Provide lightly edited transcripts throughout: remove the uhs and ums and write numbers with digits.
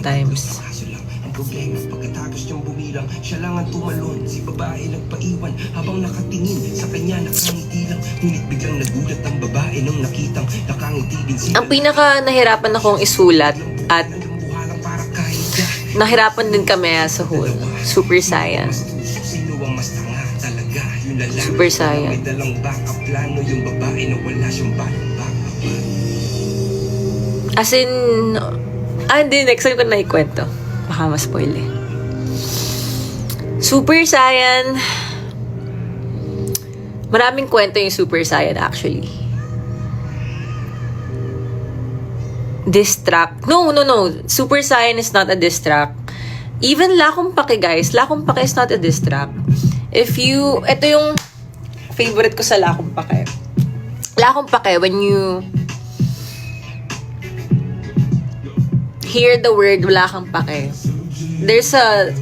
sometimes. Ang problema pagkatapos niyang bumilang, siya lang ang tumalon, si babae nagpaiwan habang nakatingin sa kanya nakangiti lang. Ngunit biglang nagulat ang babae nung nakitang nakangiti din siya. Ang pinaka nahirapan akong isulat at nahirapan din kami as a whole. Super Saiyan. Sino ang mas tanga talaga? Yung lalaki Super Saiyan. may dalang backup plano, yung babae na wala siyang backup. As in, hindi, next time ko na ikwento. Baka ma-spoil eh. Super Saiyan. Maraming kwento yung Super Saiyan actually. Diss track. No. Super Saiyan is not a diss track. Even Lakong Pake, guys. Lakong Pake is not a diss track. Ito yung favorite ko sa Lakong Pake. Lakong Pake, when you hear the word wala kang pake, there's a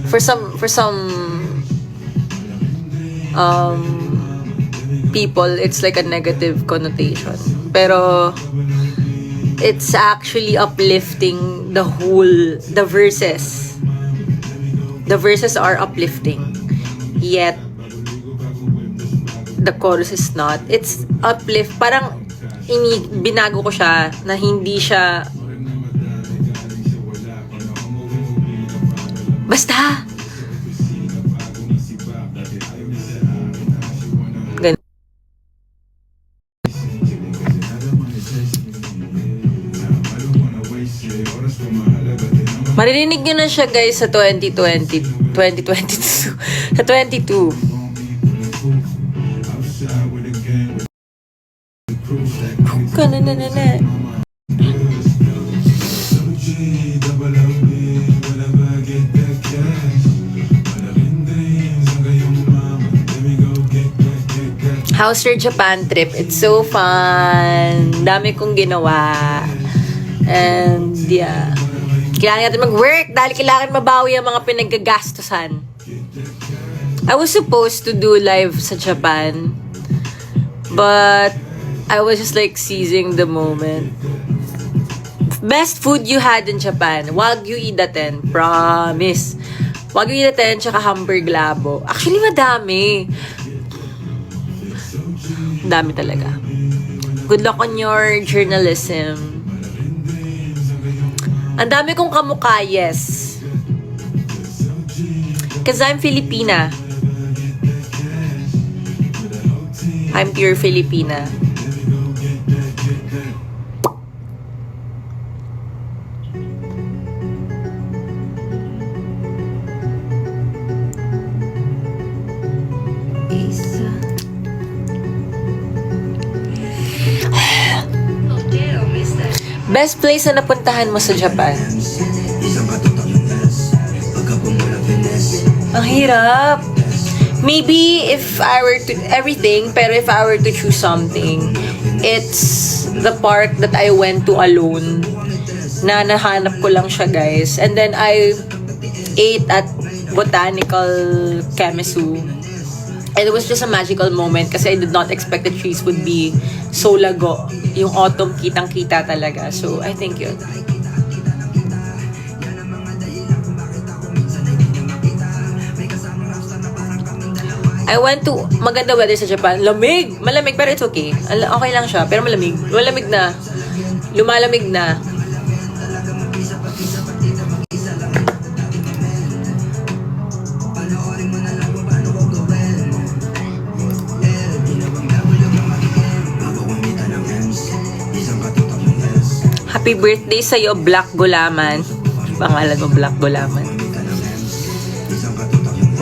for some people it's like a negative connotation, pero it's actually uplifting. The verses are uplifting, yet the chorus is not. It's uplift, parang binago ko siya na hindi siya basta. Ganun. Maririnig nyo na siya, guys, sa 2022. Sa 22. Kananana. How's your Japan trip? It's so fun. Dami kong ginawa. And yeah. Kailangan natin mag-work dahil kailangan mabawi ang mga pinaggagastusan. I was supposed to do live sa Japan, but I was just like seizing the moment. Best food you had in Japan? Wagyu Idaten. Promise. Wagyu Idaten tsaka Hamburg Labo. Actually, madami. Dami talaga. Good luck on your journalism. Ang dami kong kamukha, yes. Because I'm Filipina. I'm pure Filipina. Best place na napuntahan mo sa Japan? Ang hirap. Maybe if I were to everything, pero if I were to choose something, it's the park that I went to alone. Na nahanap ko lang siya, guys. And then I ate at Botanical Kemisu. And it was just a magical moment kasi I did not expect the trees would be so lago. Yung autumn, kitang-kita talaga. So, I think yun. I went to maganda weather sa Japan. Lamig! Malamig, pero it's okay. Okay lang siya, pero malamig. Malamig na. Lumalamig na. Happy birthday sa'yo, Black Gulaman. Pangalan mo, Black Gulaman.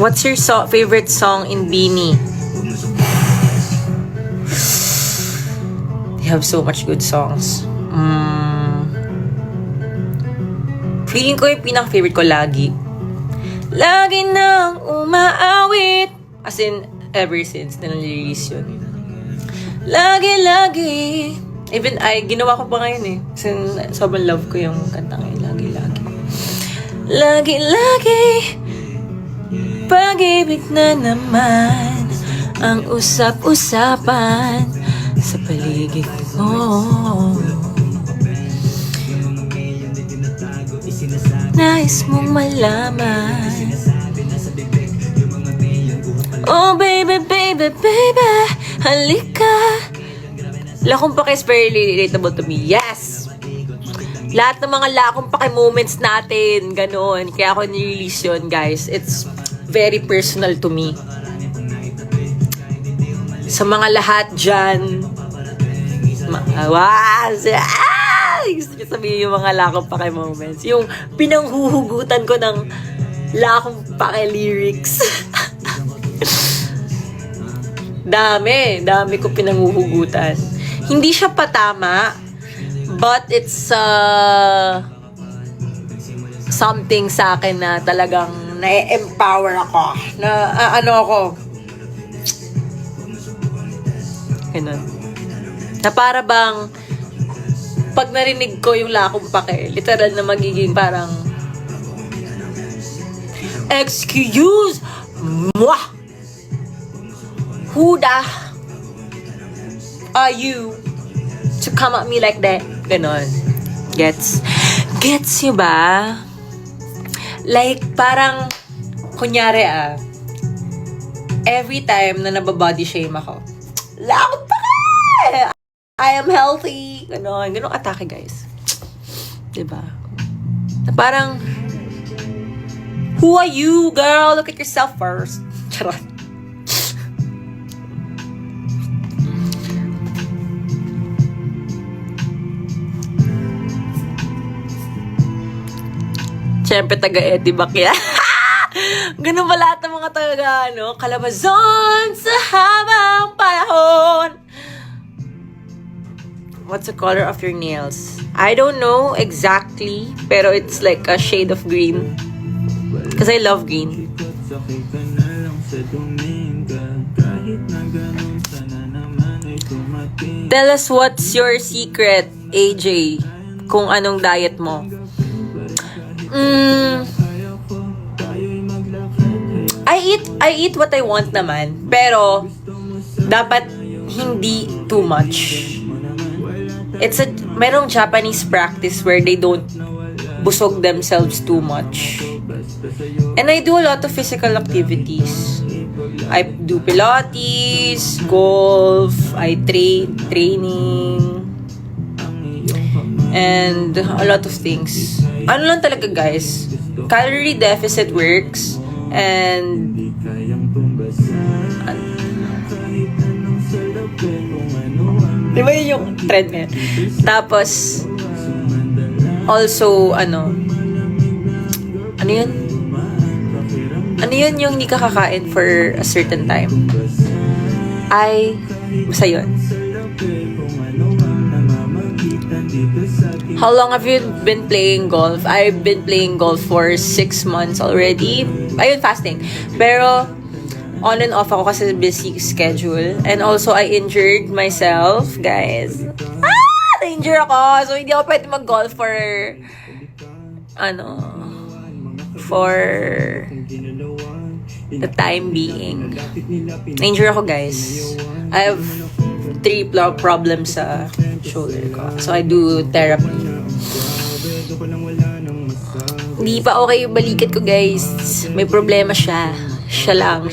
What's your favorite song in BINI? They have so much good songs. Feeling ko yung pinaka-favorite ko lagi. Lagi nang umaawit. As in, ever since na nalirelease yun. Lagi-lagi. Even ginawa ko pa ngayon eh. Kasi sobrang love ko yung kanta ngayon. Lagi-lagi. Lagi-lagi. Pag-ibig na naman ang usap-usapan sa paligid mo. nais mong malaman. Oh baby, baby, baby, halika. Lakong pake is very relatable to me. Yes! Lahat ng mga lakong pake moments natin, ganoon. Kaya ako nirelease yun, guys. It's very personal to me. Sa mga lahat dyan, gusto niyo sabihin yung mga lakong pake moments. Yung pinanghuhugutan ko ng lakong pake lyrics. Dami ko pinanghuhugutan. Hindi siya patama, but it's something sa akin na talagang na-empower ako. Na ano ako. Ganun. Na para bang pag narinig ko yung lakong pake, literal na magiging parang excuse moi. Who the are you to come at me like that? Ganon. Gets nyo ba? Like, parang, kunyari every time na nababody shame ako, lakot pa ka! I am healthy. Ganon. Ganon atake, guys. Diba? Na parang, who are you, girl? Look at yourself first. Charot. Siyempre, taga-Eddie Bakya. Ganun ba lahat ng mga taga, Kalabazon sa habang panahon. What's the color of your nails? I don't know exactly, pero it's like a shade of green. Because I love green. Tell us what's your secret, AJ, kung anong diet mo. I eat what I want naman, pero dapat hindi too much. Merong Japanese practice where they don't busog themselves too much. And I do a lot of physical activities. I do Pilates, golf, I training, and a lot of things. Ano lang talaga, guys, calorie deficit works, and di ba yun yung trend ngayon? Tapos also ano yun yung hindi ka kakain for a certain time. Basta yun. How long have you been playing golf? I've been playing golf for 6 months already. Ayun, fasting. Pero, on and off ako kasi busy schedule. And also, I injured myself, guys. Na-injure ako. So, hindi ako pwede mag-golf for the time being. Na-injure ako, guys. I have 3 problems sa shoulder ko. So, I do therapy. Hindi pa okay yung balikat ko, guys. May problema siya. Siya lang.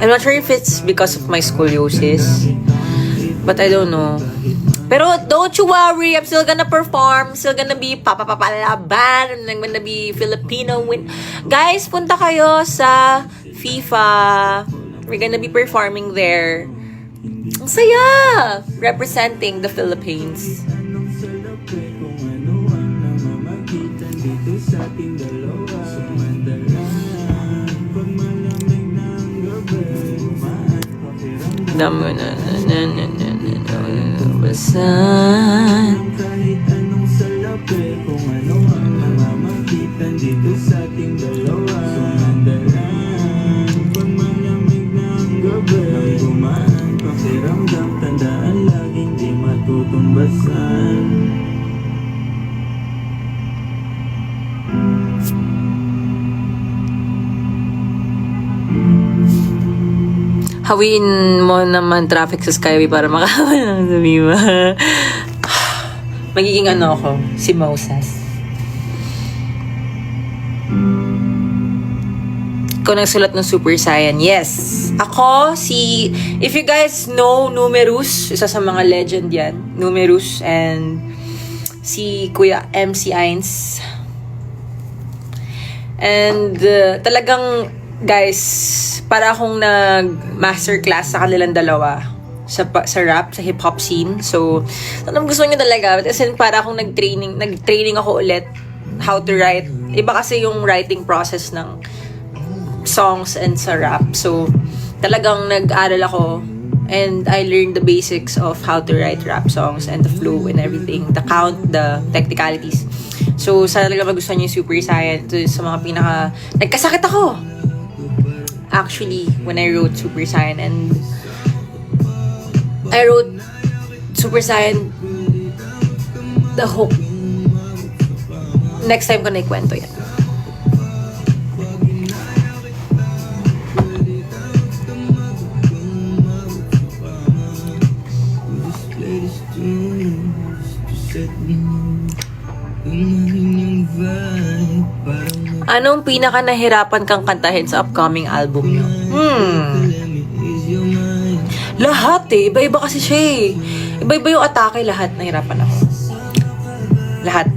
I'm not sure if it's because of my scoliosis. But I don't know. Pero don't you worry. I'm still gonna perform. Still gonna be papapapalaban. I'm gonna be Filipino win. Guys, punta kayo sa FIFA. We're gonna be performing there. Ang saya! Representing the Philippines. Damo na basan. Kahit anong salapi, kung ano ang namamagitan dito sa ating dalawa. Sumandalan, pag malamig ng gabi, nang gumaan, pakiramdam, tandaan laging di matutumbasan. Hawiin mo naman traffic sa Skyway para makakawa ng sabi mo. Magiging ako, si Moses. Ikaw nagsulat ng Super Saiyan. Yes. Ako, if you guys know Numerous, isa sa mga legend yan. Numerous and si Kuya MC Ains. And talagang, guys, para akong nag-masterclass sa kanilang dalawa sa rap, sa hip-hop scene. So, anong gusto nyo talaga? As in, para akong nag-training ako ulit how to write. Iba kasi yung writing process ng songs and sa rap. So, talagang nag-aral ako and I learned the basics of how to write rap songs and the flow and everything. The count, the technicalities. So, sana talaga magustuhan niyo yung Super Saiyan. Ito sa mga nagkasakit ako! Actually, when I wrote Super Saiyan, and I wrote Super Saiyan, the hook. Next time ko na ikwento yan. Anong pinaka nahirapan kang kantahin sa upcoming album nyo? Lahat eh. Iba-iba kasi siya eh. Iba-iba yung atake, lahat nahirapan ako. Lahat.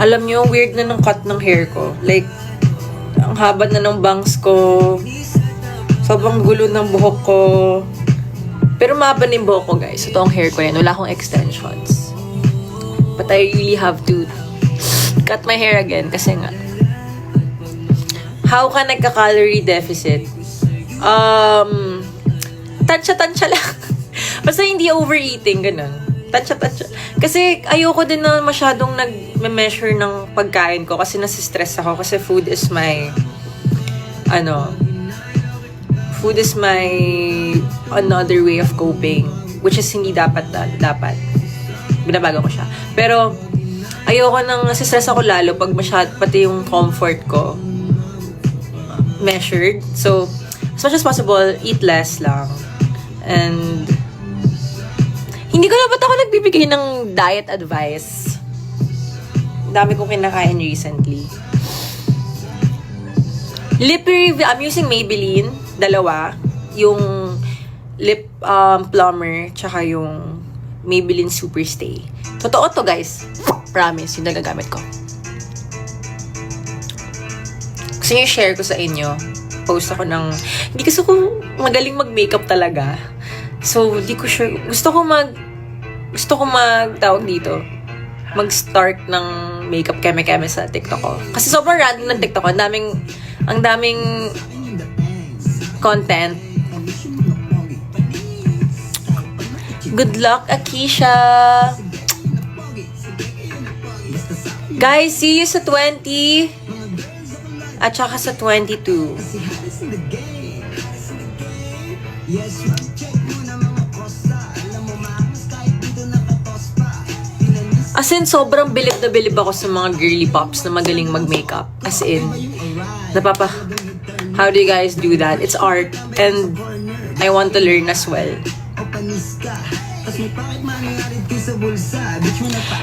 Alam nyo, weird na ng cut ng hair ko. Like, ang haba na ng bangs ko. Sobrang gulo ng buhok ko. Pero mahaba na yung buhok ko, guys. Ito ang hair ko yan. Wala akong extensions. But I really have to cut my hair again. Kasi nga, how ka nagka-calorie deficit? Tansya-tansya lang. Basta hindi overeating, ganun. Tansya-tansya. Kasi ayoko din na masyadong nag-measure ng pagkain ko kasi nasistress ako. Kasi food is my another way of coping. Which is hindi dapat. Binabago ko siya. Pero ayoko nang nasistress ako lalo pag pati yung comfort ko measured. So, as much as possible, eat less lang. And hindi ko na ba't ako nagbibigay ng diet advice. Dami kong kinakain recently. Lip review. I'm using Maybelline. Dalawa. Yung lip plumber tsaka yung Maybelline Superstay. Totoo to, guys. Promise. Yung nagagamit ko. Gusto nyo share ko sa inyo. Post ako ng... Hindi kasi ko magaling mag-makeup talaga. So, di ko sure. Gusto ko tawag dito. Mag-start ng makeup keme-keme sa TikTok ko. Kasi sobrang random ng TikTok ko. Ang daming content. Good luck, Akisha! Guys, see you sa 20 at saka sa 22. As in, sobrang bilib na bilib ako sa mga girly pops na magaling mag-makeup. As in, how do you guys do that? It's art. And I want to learn as well.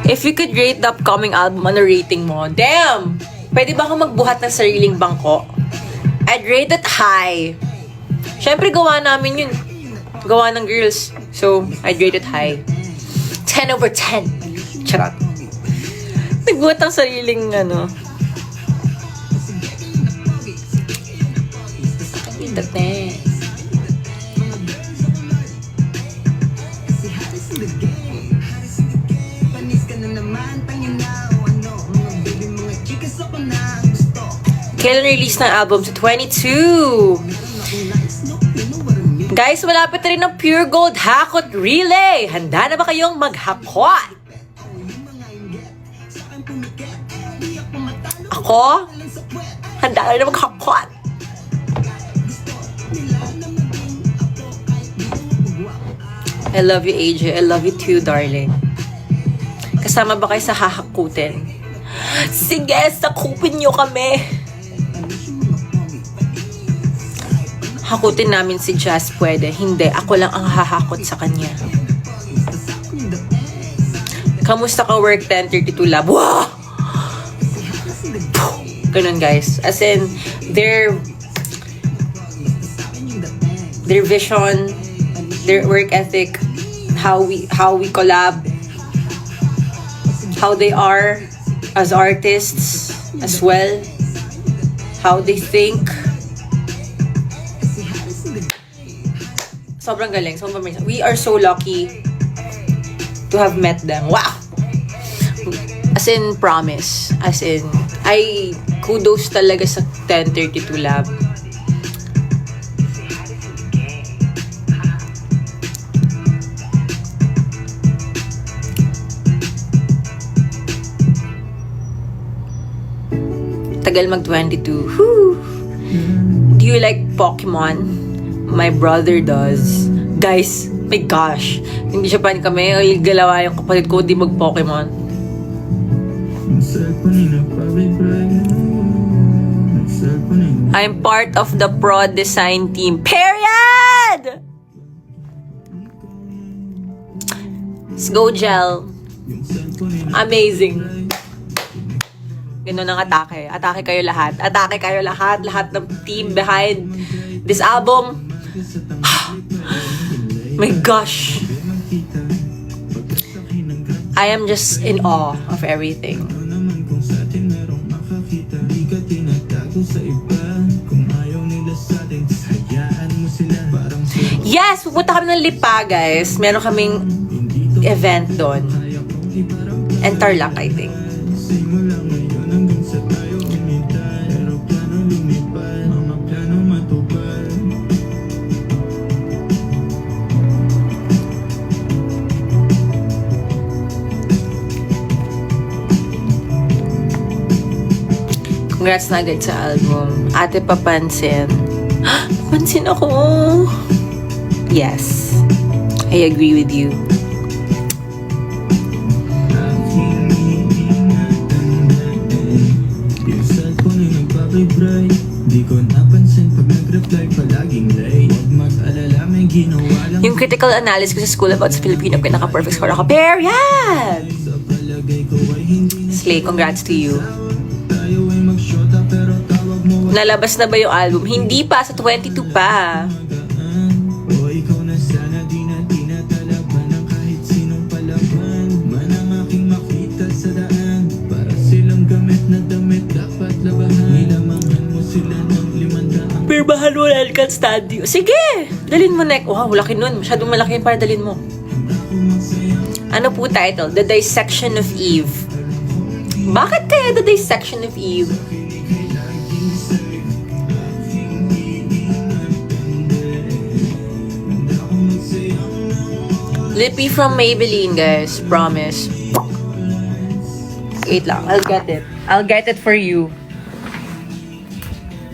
If you could rate the upcoming album, ano rating mo? Damn! Pwede ba ako magbuhat ng sariling bangko? I'd rate it high. Siyempre, gawa namin yun. Gawa ng girls. So, I'd rate it high. 10 over 10. Charot. Nagbuhat ang sariling, Itate. Kailan release ng album? Sa 22. Guys, malapit na rin ang Pure Gold Hakot Relay. Handa na ba kayong maghakot? Ako? Handa na rin maghakot. I love you, AJ. I love you too, darling. Kasama ba kayo sa hahakutin? Sige, sakupin nyo kami. Hakutin namin si Jazz, pwede. Hindi, ako lang ang hahakot sa kanya. Kamusta ka work 1032 lab? Wow! Ganun guys. As in, their vision, their work ethic, how we collab, how they are as artists as well, how they think. Sobrang galing. Sobrang amazing. We are so lucky to have met them. Wow! As in, promise. As in, kudos talaga sa 1032 Lab. Tagal mag 22. Whew. Do you like Pokemon? My brother does. Guys, my gosh. Hindi siya pan kami. Ay, galawa yung kapatid ko, di mag-Pokemon. I'm part of the Pro Design team. Period! Let's go, Gel. Amazing. Ganun ang atake. Atake kayo lahat. Atake kayo lahat. Lahat ng team behind this album. My gosh. I am just in awe of everything. Yes! Pupunta kami ng Lipa, guys. Meron kaming event doon. And Tarlac, I think. Congrats na agad sa album. Ate, papansin. Papansin ako. Yes. I agree with you. Yung critical analysis ko sa school about sa Filipino, pinaka-perfect score ako. Period! Slay, congrats to you. Nalabas na ba yung album? Hindi pa, sa 22 pa. Pero bahal mo na can't stand you. Sige! Dalin mo neck. Wow, laki nun. Masyadong malaki yun para dalin mo. Ano po title? The Dissection of Eve. Bakit kaya The Dissection of Eve? Lippy from Maybelline, guys. Promise. Wait lang. I'll get it. I'll get it for you.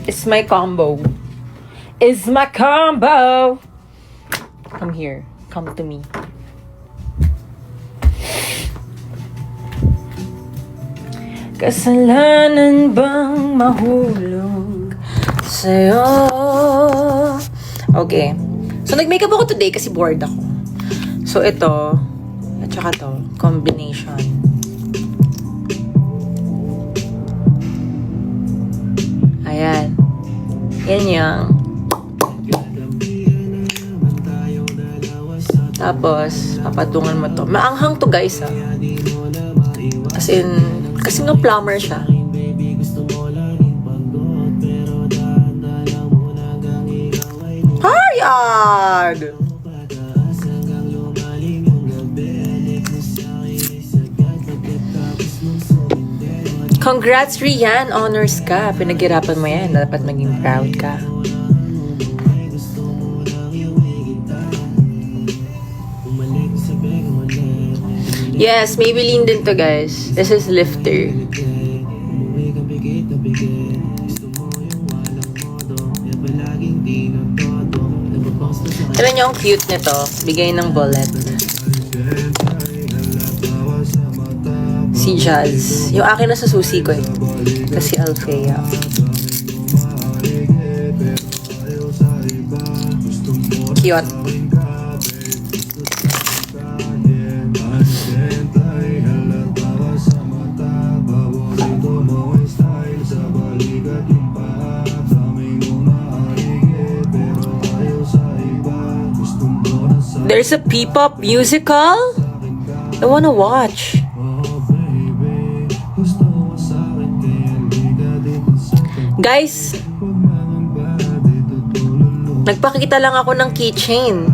It's my combo. It's my combo. Come here. Come to me. Kasalanan bang mahulog sa'yo? Okay. So, nag-makeup ako today kasi bored ako. So, ito, at saka to, combination. Ayan. Yan yung. Tapos, papatungan mo to. Maanghang to, guys, ha. As in, kasi nga plumber siya. Hayad! Congrats, Rian! Honors ka. Pinaghirapan mo yan. Dapat maging proud ka. Yes, Maybelline din to, guys. This is Lifter. Tignan niyo ang cute nito. Bigay ng bullet. Si Jazz. Yung akin na sa susi ko eh. Kasi Althea. Cute. There's a P-pop musical? I wanna watch. Guys, nagpakita lang ako ng keychain.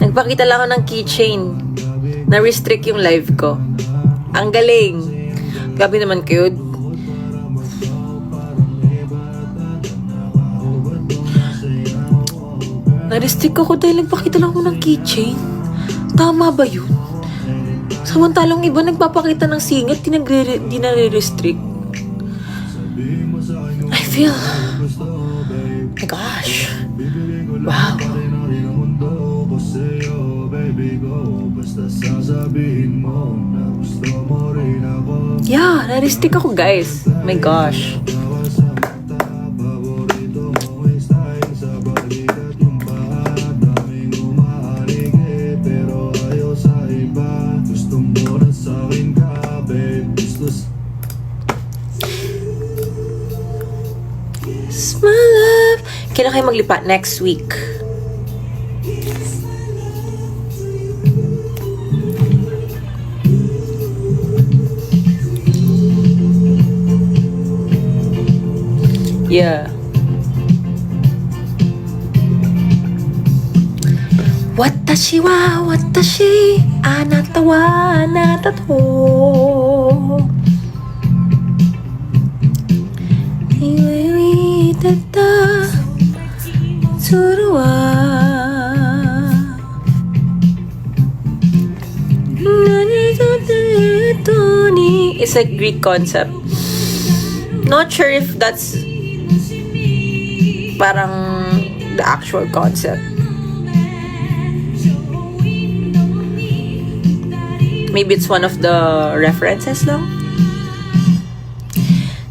Nagpakita lang ako ng keychain. Na-restrict yung live ko. Ang galing. Grabe naman kayo. Na-restrict ako dahil nagpakita lang ako ng keychain. Tama ba yun? Samantalang iba nagpapakita ng singit, di na-restrict. I feel... my gosh. Wow. Yeah, na-restrict ako guys. My gosh. My love. Kailan kayo maglipat? Next week. Yeah. Watashi wa watashi anata wa anata to iwi tata tsuru wa nani to ni. It's a Greek concept. Not sure if that's parang the actual concept. Maybe it's one of the references lang.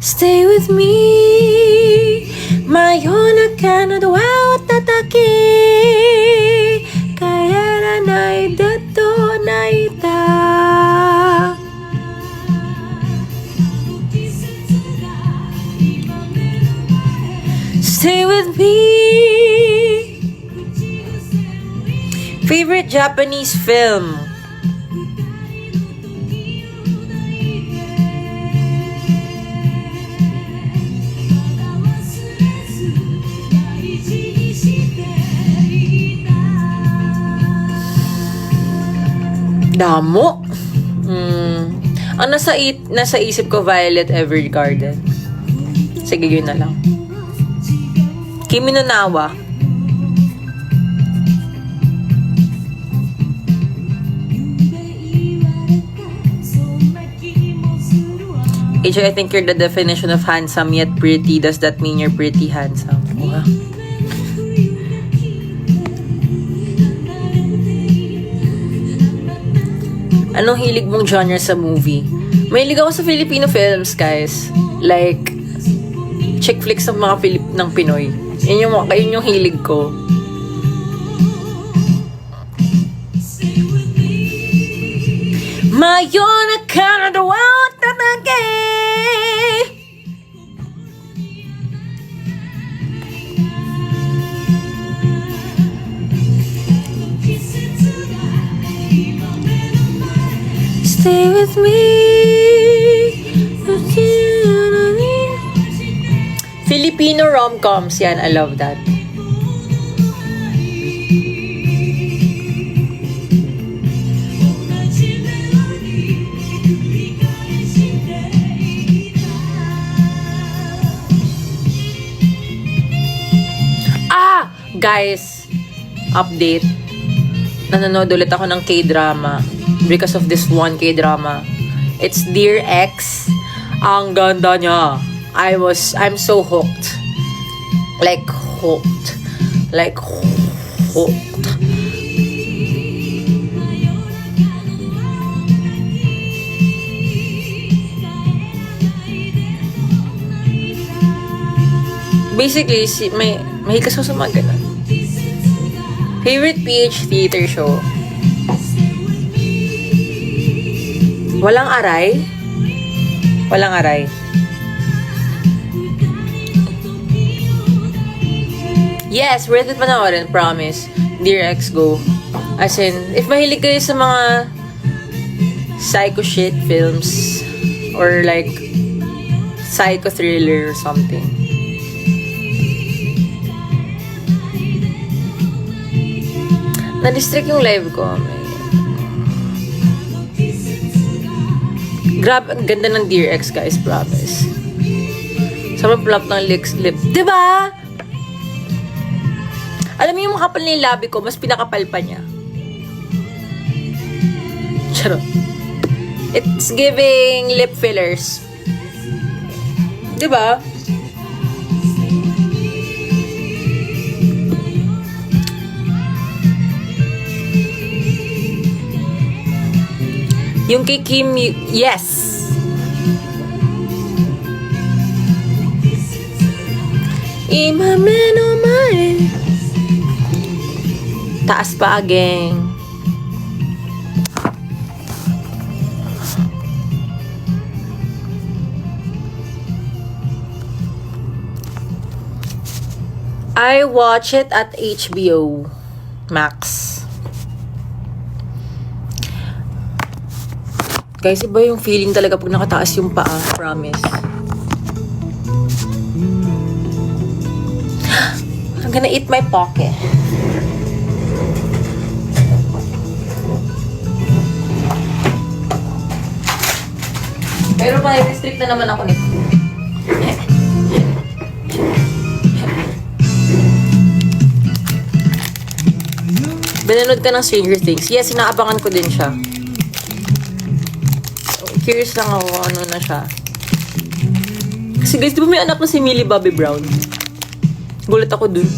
Stay with me, mayona kana wa tataki, kaya nai dato naita. Stay with me. Favorite Japanese film? Damo. Ang nasa isip ko, Violet Evergarden. Sige, yun na lang. Kimi no Nawa. AJ, I think you're the definition of handsome yet pretty. Does that mean you're pretty handsome? Wow. Anong hilig mong genre sa movie? Mahilig ako sa Filipino films, guys. Like, chick flicks ng mga ng Pinoy. Yun yung hilig ko. Mayona ka na wa tatake. Stay with me. Filipino rom-coms yan. I love that. Guys, update. Nanonood ulit ako ng K-drama because of this one K-drama. It's Dear Ex. Ang ganda niya. I'm so hooked. Like hooked. Like hooked. Basically, mahilig kasi ako sa mga ganun. Favorite PH theater show? Walang aray? Walang aray. Yes, worth it panoorin, promise. Dear X, go. As in, if mahilig kayo sa mga psycho shit films or like psycho thriller or something. Na-distract yung live ko. Grabe, ang ganda ng Dear X, guys, promise. Sobrang plump ng lip. Diba? Alam mo yung makapal na yung labi ko, mas pinakapal pa niya. Charot. It's giving lip fillers. Diba? Yung kay Kim, yes! Imameno mae. Taas pa, ageng. I watch it at HBO Max. Guys, iba yung feeling talaga pag nakataas yung paa, promise. I'm gonna eat my pocket. Pero pa-restrict na naman ako nito. Binanood ka ng Stranger Things. Yes, inaabangan ko din siya. Curious lang ako ano na siya. Kasi guys, di ba may anak na si Millie Bobby Brown? Gulat ako dun.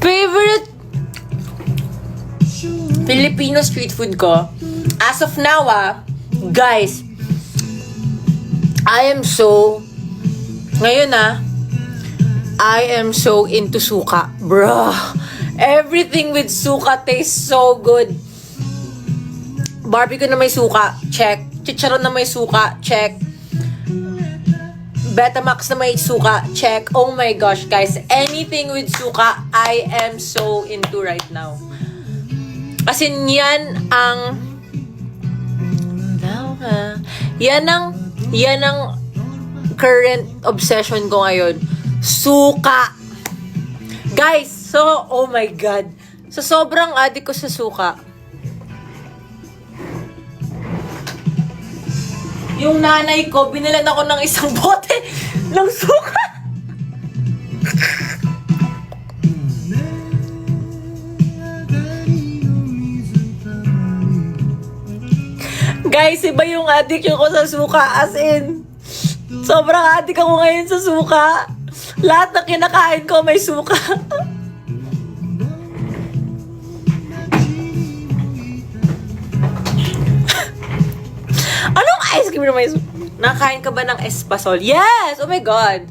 Favorite Filipino street food ko? As of now, guys, I am so into suka. Bruh. Everything with suka tastes so good. Barbecue na may suka, check. Chicharon na may suka, check. Betamax na may suka, check. Oh my gosh, guys. Anything with suka, I am so into right now. Kasi yan ang current obsession ko ngayon. Suka. Guys, so, oh my God. So, sobrang addict ko sa suka. Yung nanay ko, binilan ako ng isang bote ng suka. Guys, iba yung addiction ko sa suka. As in, sobrang addict ako ngayon sa suka. Lahat ng kinakain ko may suka. Anong ice cream na may suka? Nakakain ka ba ng espasol? Yes! Oh my God!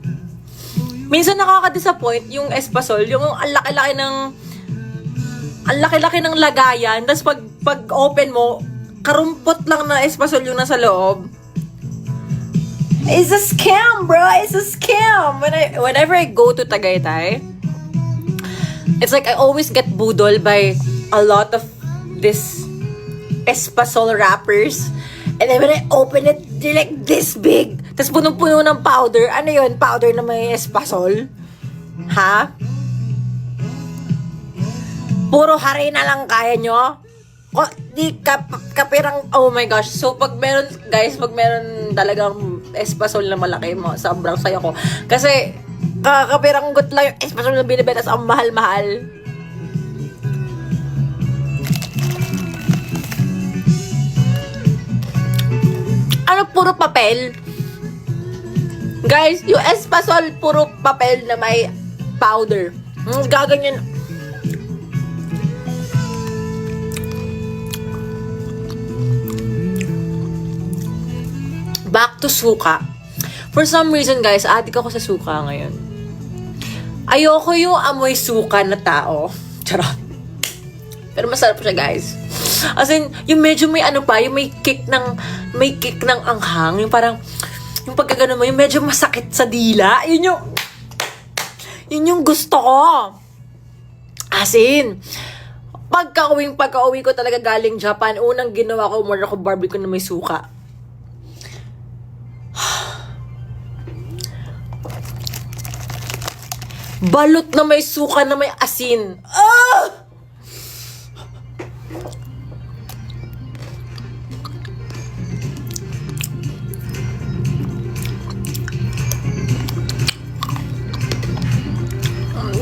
Minsan nakaka-disappoint yung espasol. Yung ang laki-laki ng lagayan. Tapos pag open mo, karumpot lang na espasol yung nasa loob. It's a scam, bro. It's a scam. Whenever I go to Tagaytay, it's like I always get budol by a lot of this espasol wrappers. And then when I open it, they're like this big. Tapos punong-puno ng powder. Ano yun? Powder na may espasol? Ha? Puro harina lang kaya nyo? O, di kapirang, oh my gosh. So, pag meron talagang espasol na malaki mo, sobrang saya ko. Kasi, kapirang gut lang yung espasol na binibenta sa ang mahal-mahal. Ano, puro papel? Guys, yung espasol, puro papel na may powder. Gaganyan. Back to suka. For some reason, guys, addict ako sa suka ngayon. Ayoko yung amoy suka na tao. Charot. Pero masarap siya, guys. As in, yung medyo may ano pa, yung may kick ng anghang. Yung parang, yung pagkagano mo, yung medyo masakit sa dila. Yun yung gusto ko. As in, pagka-uwi ko talaga galing Japan, unang ginawa ko, umorder ko barbecue na may suka. Balot na may suka na may asin. Ah!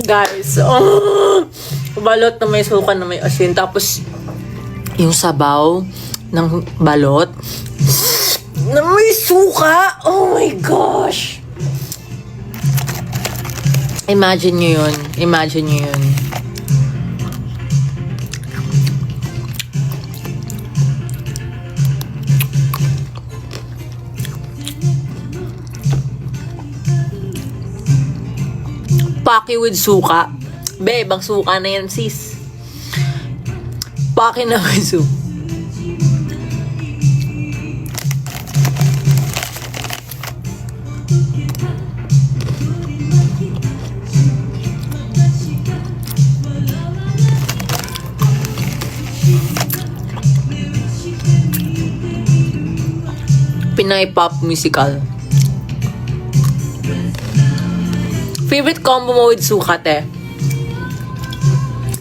Guys, balot na may suka na may asin. Tapos, yung sabaw ng balot na may suka. Oh my gosh! Imagine nyo yun. Imagine nyo yun. Paki with suka. Be, ibang suka na yan, sis. Paki na with suka. Pinay pop musical. Favorite combo mo with suka, te?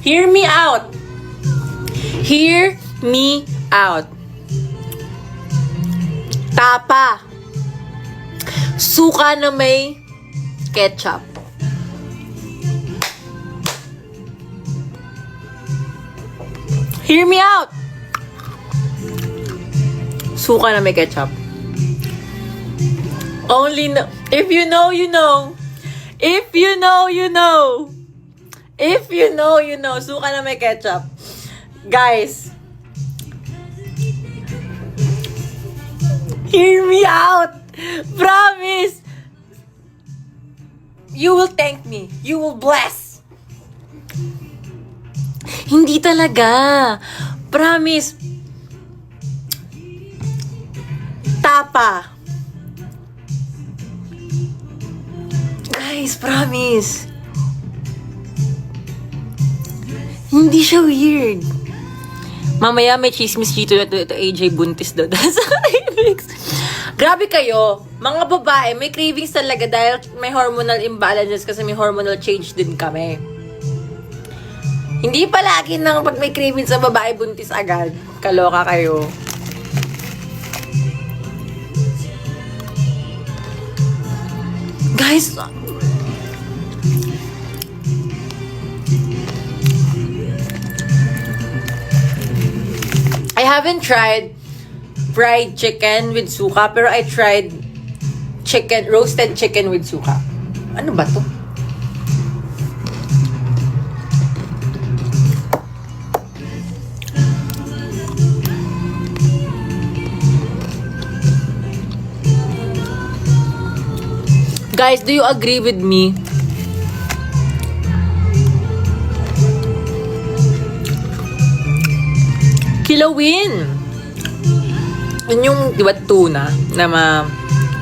Hear me out. Hear me out. Tapa. Suka na may ketchup. Hear me out. Suka na may ketchup. Only no. If you know, you know. If you know, you know. If you know, you know. Suka na may ketchup. Guys. Hear me out. Promise. You will thank me. You will bless. Hindi talaga. Promise. Tapa. Guys, promise. Hindi siya weird. Mamaya may chismis dito na ito AJ buntis daw sa cravings. Grabe kayo. Mga babae, may cravings talaga dahil may hormonal imbalances kasi may hormonal change din kami. Hindi palagi nang pag may cravings sa babae, buntis agad. Kaloka kayo. Guys, I haven't tried fried chicken with suka, pero I tried roasted chicken with suka. Ano ba to? Guys, do you agree with me? Kilawin. Yun yung, di ba, tuna na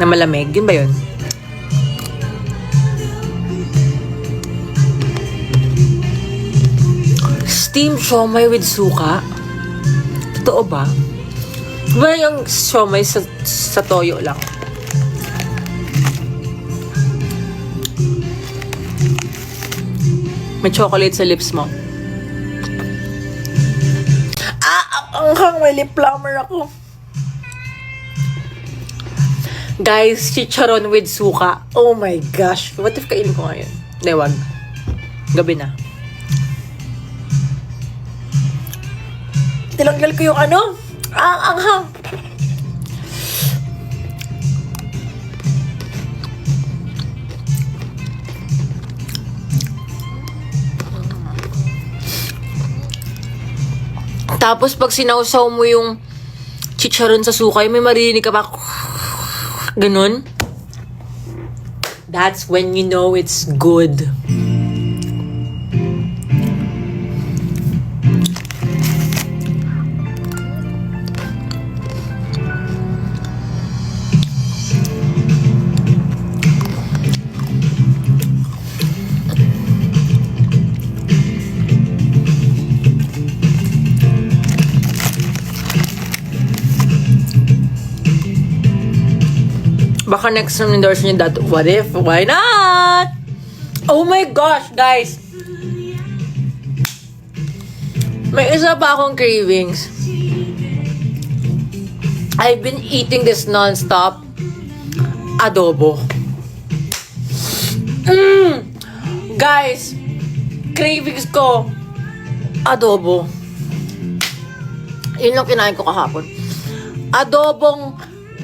malamig. Yun ba yun? Steamed siomai with suka. Totoo ba? Di ba yung siomai sa toyo lang? May chocolate sa lips mo. Ang may lip plumber ako. Guys, chicharon with suka. Oh my gosh. What if kainin ko ngayon? Hindi, wag. Gabi na. Tilanggal ko yung ano? Ang anghang. Tapos pag sinawsaw mo yung chicharon sa suka, may marinig ka pa. Ganun. That's when you know it's good. Baka next time endorse nyo that. What if? Why not? Oh my gosh, guys. May isa pa akong cravings. I've been eating this non-stop. Adobo. Guys, cravings ko. Adobo. Yun lang kinain ko kahapon.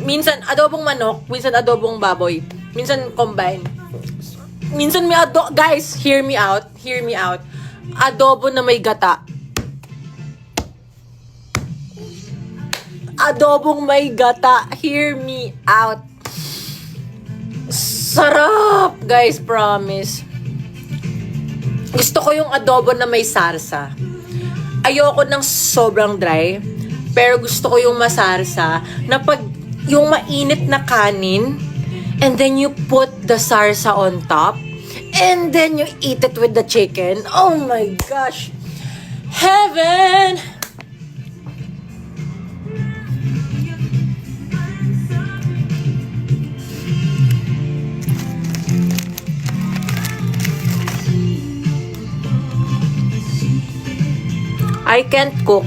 Minsan adobong manok, minsan adobong baboy, minsan combine. Minsan may guys, hear me out. Adobo na may gata. Adobong may gata, hear me out. Sarap, guys, promise. Gusto ko yung adobo na may sarsa. Ayoko ng sobrang dry, pero gusto ko yung masarsa na pag yung mainit na kanin, and then you put the sarsa on top, and then you eat it with the chicken. Oh my gosh! Heaven! I can't cook.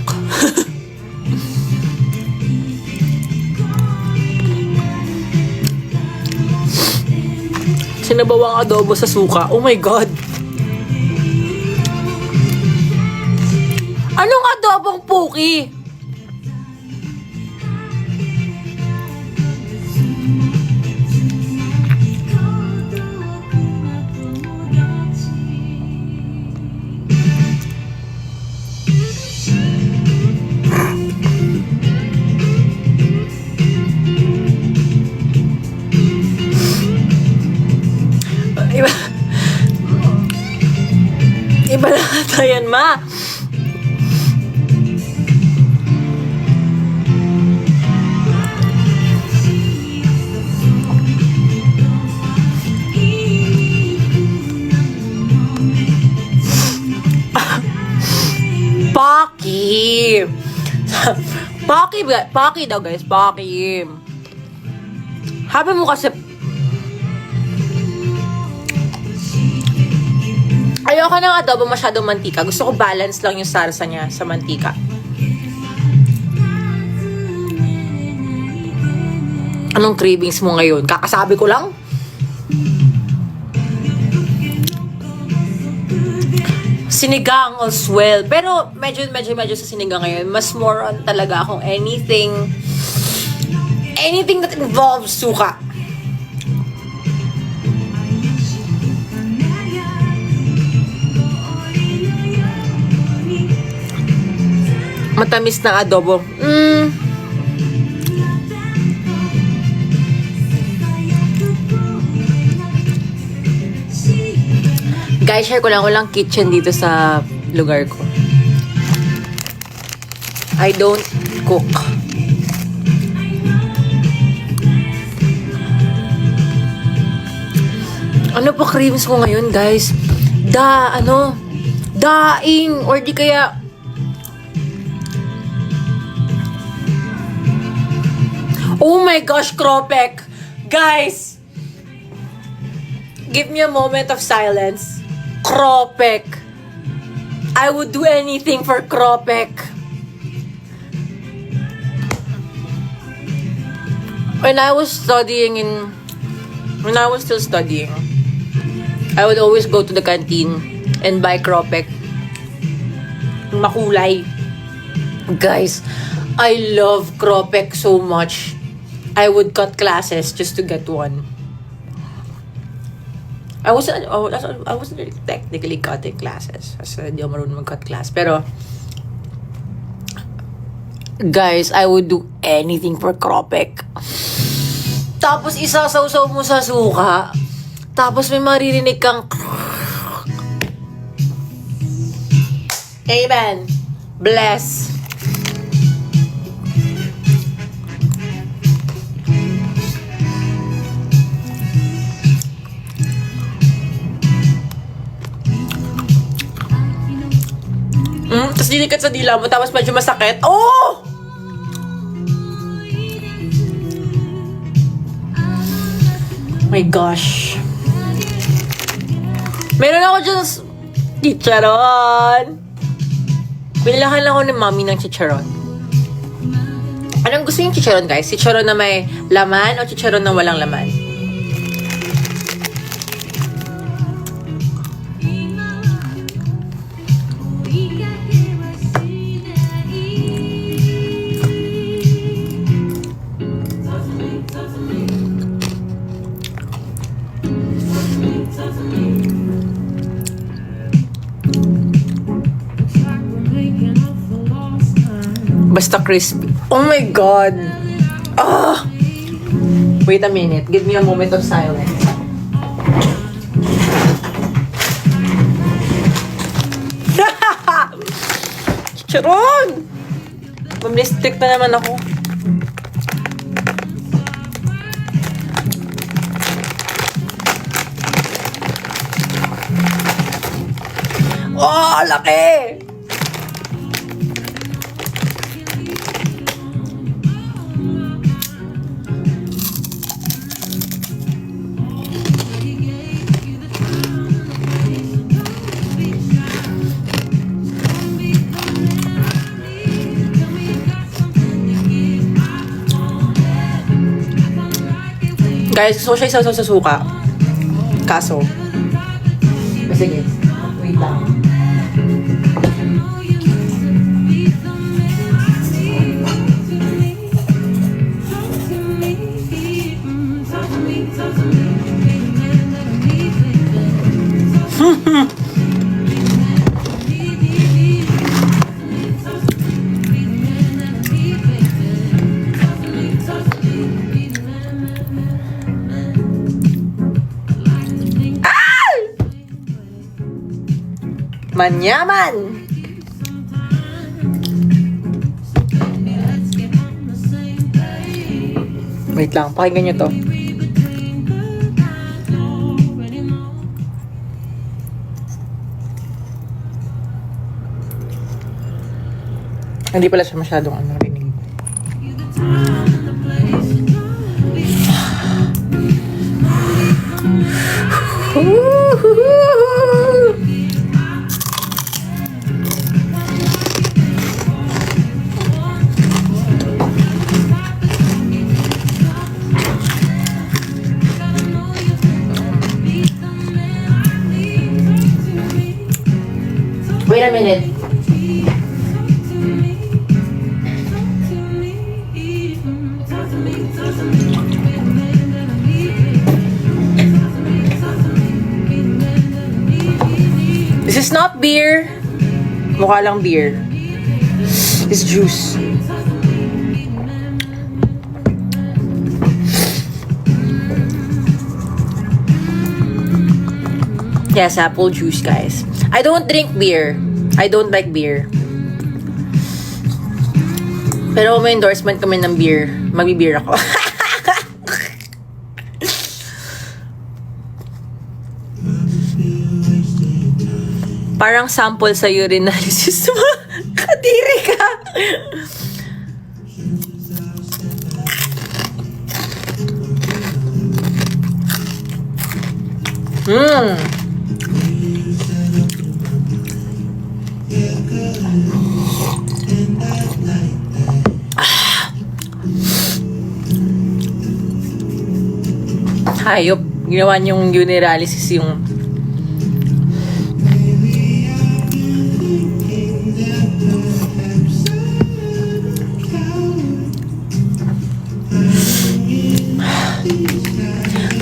Sinabawang adobo sa suka. Oh my God. Anong adobong puki? Iba na ata yan, ma. Pocky. Pocky daw, guys. Pocky. Habi mo kasi ayoko ng adobo masyadong mantika. Gusto ko balance lang yung sarsa niya sa mantika. Anong cravings mo ngayon? Kakasabi ko lang? Sinigang as well. Pero medyo sa sinigang ngayon. Mas more on talaga akong anything that involves suka. Matamis na adobo. Guys, share ko lang. Walang kitchen dito sa lugar ko. I don't cook. Ano pa cravings ko ngayon, guys? Daing. Or di kaya oh my gosh, Kropek! Guys! Give me a moment of silence. Kropek! I would do anything for Kropek. When I was still studying, I would always go to the canteen and buy Kropek. Makulay. Guys, I love Kropek so much. I would cut classes just to get one. I wasn't really technically cutting classes. Kasi hindi ako marunong mag-cut class. Pero, guys, I would do anything for Kropek. Tapos isasawsaw mo sa suka. Tapos may maririnig kang Amen. Bless. Tapos dinikat sa dila mo, tapos medyo masakit. Oh! My gosh. Meron ako dyan chicharon. Binilahan lang ako ni mami ng chicharon. Anong gusto yung chicharon, guys? Chicharon na may laman o chicharon na walang laman? Basta crispy. Oh my God! Ah! Wait a minute. Give me a moment of silence. Chicharon! Mamlistik na naman ako. Oh, laki! Guys, gusto ko siya isaw sa suka. Kaso. Sige. Wait lang. Manyaman! Wait lang, pakinggan nyo to. Hindi pala siya masyadong rinig. Wait a minute. This is not beer. Mukha lang beer. It's juice. Yes, apple juice, guys. I don't drink beer. I don't like beer. Pero kung may endorsement kami ng beer, magbi-beer ako. Parang sample sa urinalysis mo. Kadiri ka. Hayop. Ginawa niyong urinalysis yung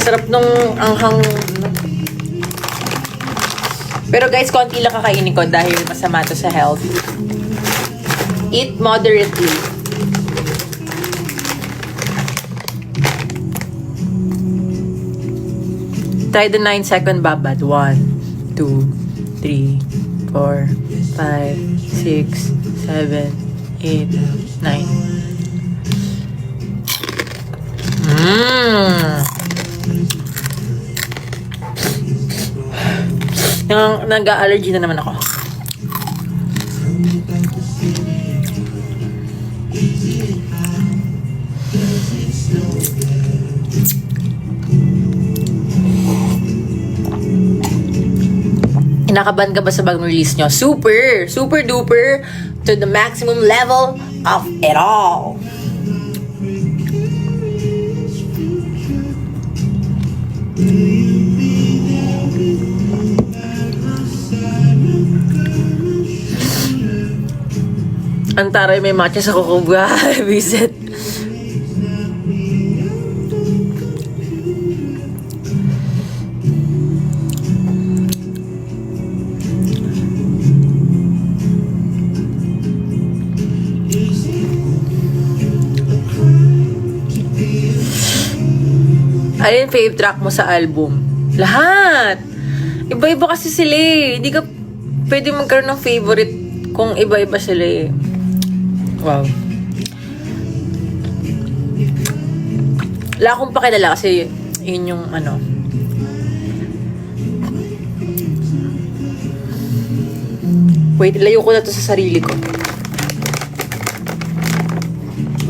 sarap nung anghang. Pero guys, konti lang kakainin ko dahil masama to sa health. Eat moderately. Try the 9-second babad. 1, 2, 3, 4, 5, 6, 7, 8, 9. Nag-allergy na naman ako. Kinakabahan ka ba sa bagong release nyo? Super! Super duper! To the maximum level of it all! Ang taray may matcha sa kukuba. Visit. Ano yung fave track mo sa album? Lahat! Iba-iba kasi sila eh. Hindi ka pwede magkaroon ng favorite kung iba-iba sila eh. Wow. Wala akong pakilala kasi yun yung ano. Wait, layo ko na to sa sarili ko.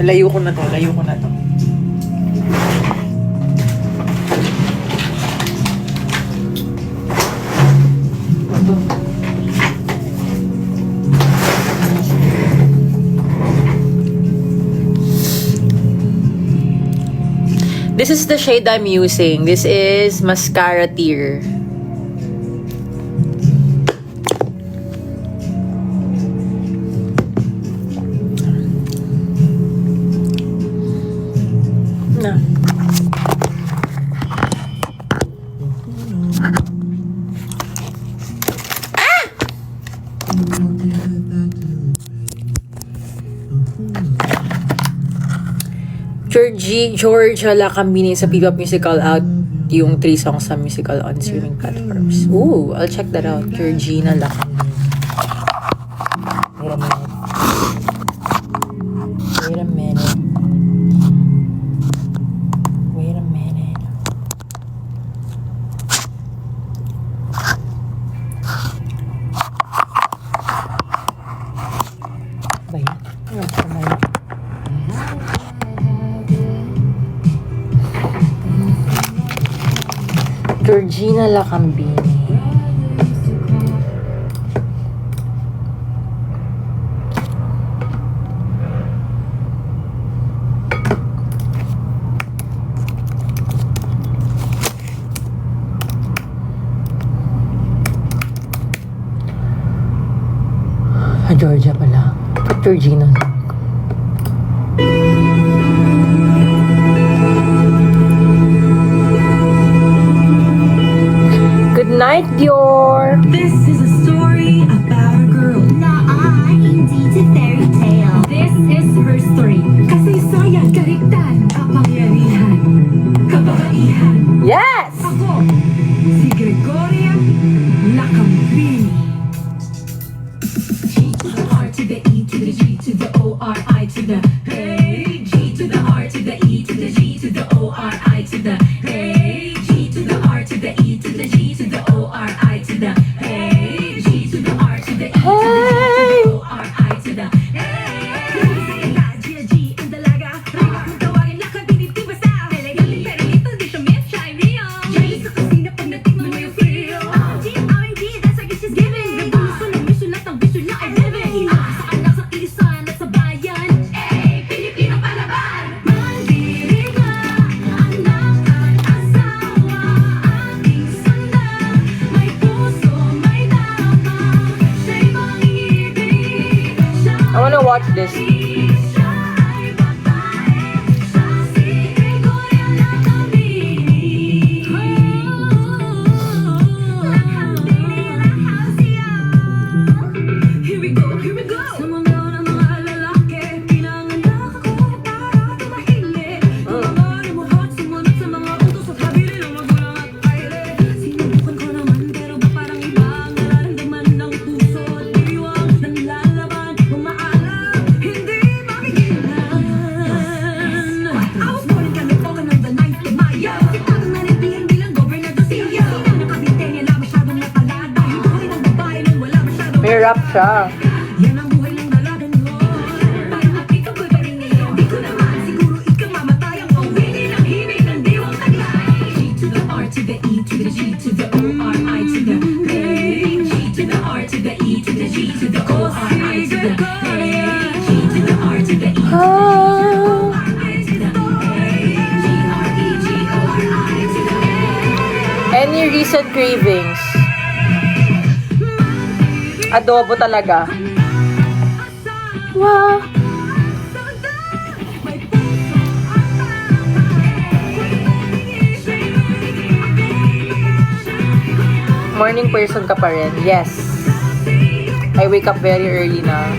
Layo ko na to. This is the shade I'm using. This is Mascara Tear. Na. Georgia Lacambini sa P-pop musical out yung 3 songs sa musical on streaming platforms. Ooh, I'll check that out. Georgina Lacambini. Wait a minute. Georgina Lacambini. Georgia pala. Georgina. Good night, Dior. This is a story about a girl. Hindi to fairy tale. This is her story. Kasaysayan, kaligtan, kapangyarihan, kababaihan. Yes! Ako, si Gregoria Lacambini. G to the R to the E to the G to the O R I to the hey. G to the R to the E to the G to the O R I to the hey. G to the R to the E to the G to the O R I to the hey. G to the R to the E to the G to the O R I to the hey. G ang dalaga, kung tawagin Lacambini, di basta elegant, pero ito di siya myth, siya ay real. Jelly sa kusina pag natikman mo yung feel. G, R&D, that's like she's giving. Revolution ng mission at ang vision na ay living. Sa anak, sa ilisan at sa bayan. Eh, Pilipino palaban. Mandiriga, anak at asawa, ating sanda. May puso, may dama, siya'y pang-ibig. I wanna watch this. Siya ay babae, siya si Gregoria Lacambini. Here we go, here we go. Sa mundo ng mga lalaki, pinanganak ako para tumahimik. Mga lumuhot, sumunod sa mga utos at habili ng magulang at aire. May rap siya. Yan ang buhay ng dalagan mo. Parang apito ko na rin ngayon. Dito naman siguro ikaw mamatay ang mawili ng himig ng diwang taglay. G to the R to the E to the G to the O R I to the A. G to the R to the E to the G to the O R I to the A. G to the R to the E to the G to the O R I to the A. G R E G O R I to the A. Any recent cravings? Adobo talaga. Wow. Morning person ka pa rin. Yes. I wake up very early na.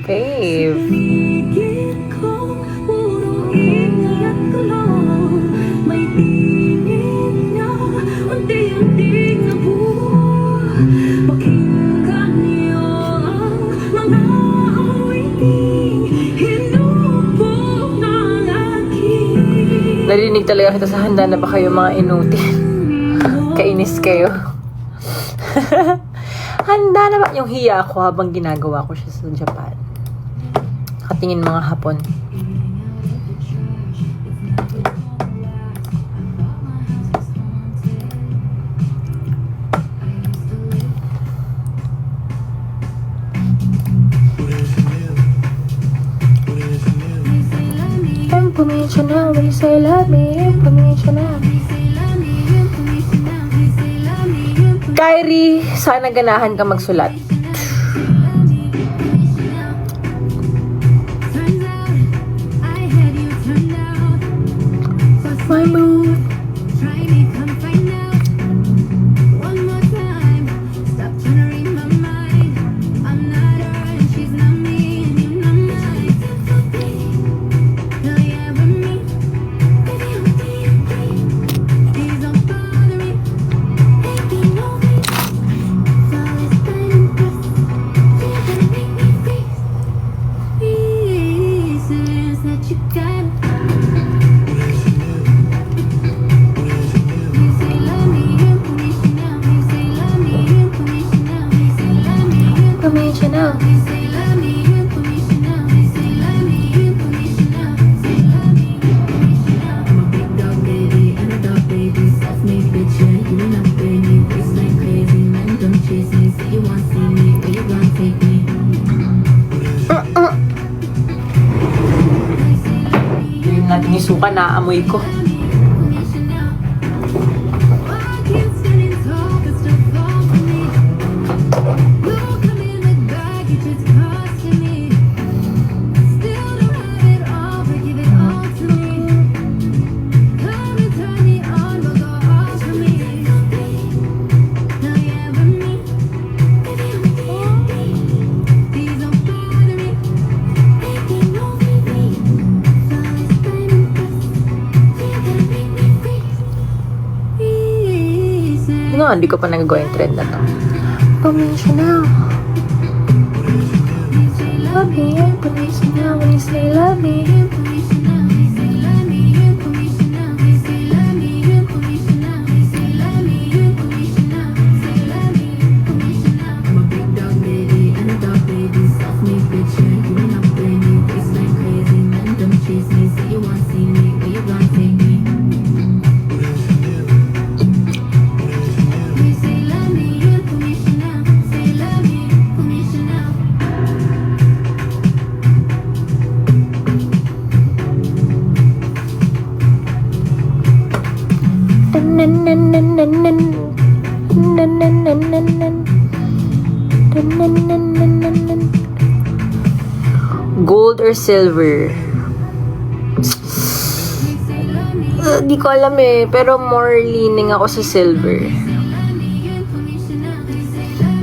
Fave. Pigit ko, puro ingay at tulo. May tinig na unti-unting nabuo. Pakinggan niyo ang mga awiting hinubog ng aking Narinig talaga kita sa handa na ba kayo mga inutin? Kainis kayo. Handa na ba yung hiya ko habang ginagawa ko siya sa Japan? Nakatingin mga Hapon. Information now, when you say love me, information now. Kyrie, sana ganahan ka magsulat. My mood. Information now. Yung natin isuka na amoy ko. Hindi ko pa nagagawa yung trend na to. Information now. Love me, information now. When you say love me, information now. Gold or silver? Di ko alam eh, pero more leaning ako sa silver.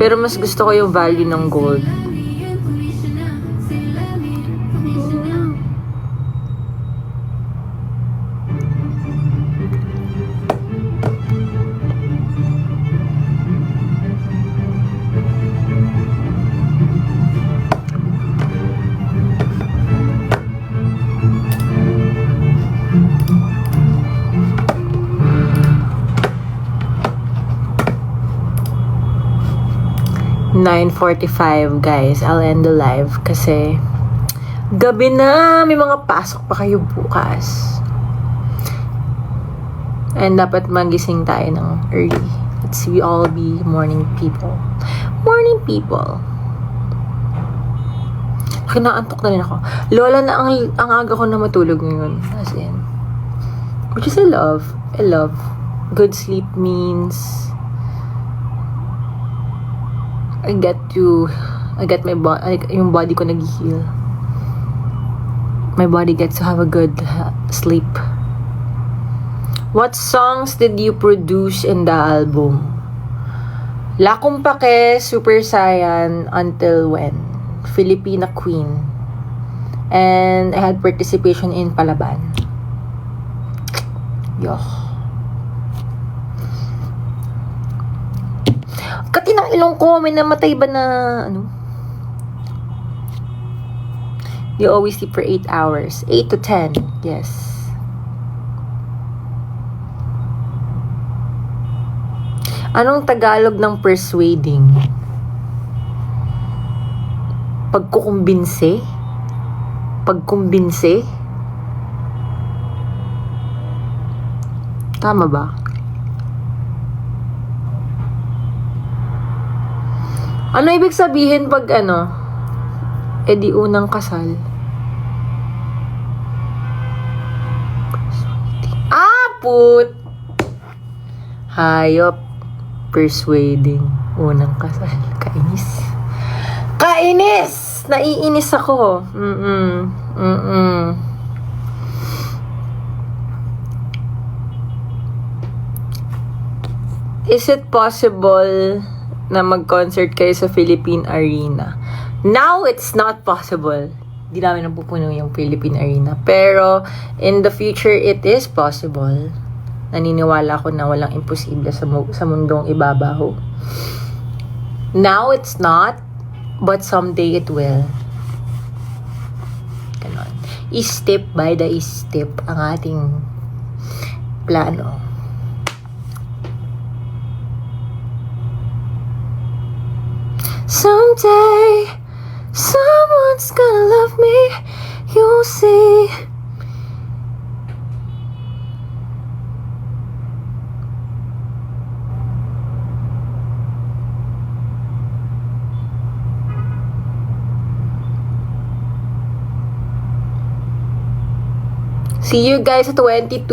Pero mas gusto ko yung value ng gold. 9:45, guys. I'll end the live kasi gabi na. May mga pasok pa kayo bukas. And dapat magising tayo ng early. Let's we all be morning people. Morning people. Kinaantok na rin ako. Lola na ang aga ko na matulog ngayon. As in. Which is I love. I love. Good sleep means I get my body, yung body ko nag-heal. My body gets to have a good sleep. What songs did you produce in the album? Lakong Pake, Super Saiyan, Until When, Filipina Queen, and I had participation in Palaban. Yo. Katinang ilong ko, may namatay ba na ano? You always sleep for 8 hours. 8 to 10, yes. Anong Tagalog ng persuading? Pagkukumbinse? Pagkumbinse? Tama ba? Ano ibig sabihin pag ano? Di unang kasal. Put! Hayop. Persuading. Unang kasal. Kainis. Kainis! Naiinis ako. Is it possible na mag-concert kayo sa Philippine Arena? Now, it's not possible. Di namin napupuno yung Philippine Arena. Pero, in the future, it is possible. Naniniwala ako na walang imposible sa mundong ibabaw. Now, it's not. But someday, it will. Ganon. Step by the step ang ating plano. Someday, someone's gonna love me, you'll see. See you guys at 22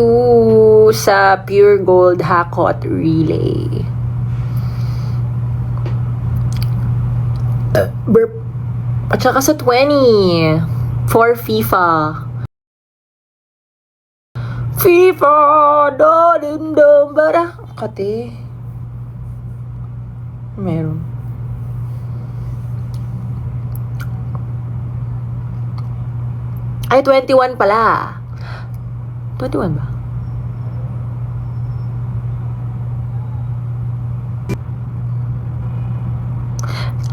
sa Pure Gold Hakot Relay. Burp. At saka sa 20 for FIFA. FIFA dodum bara. Kate. Meron. Ay, 21 pala. 21 ba?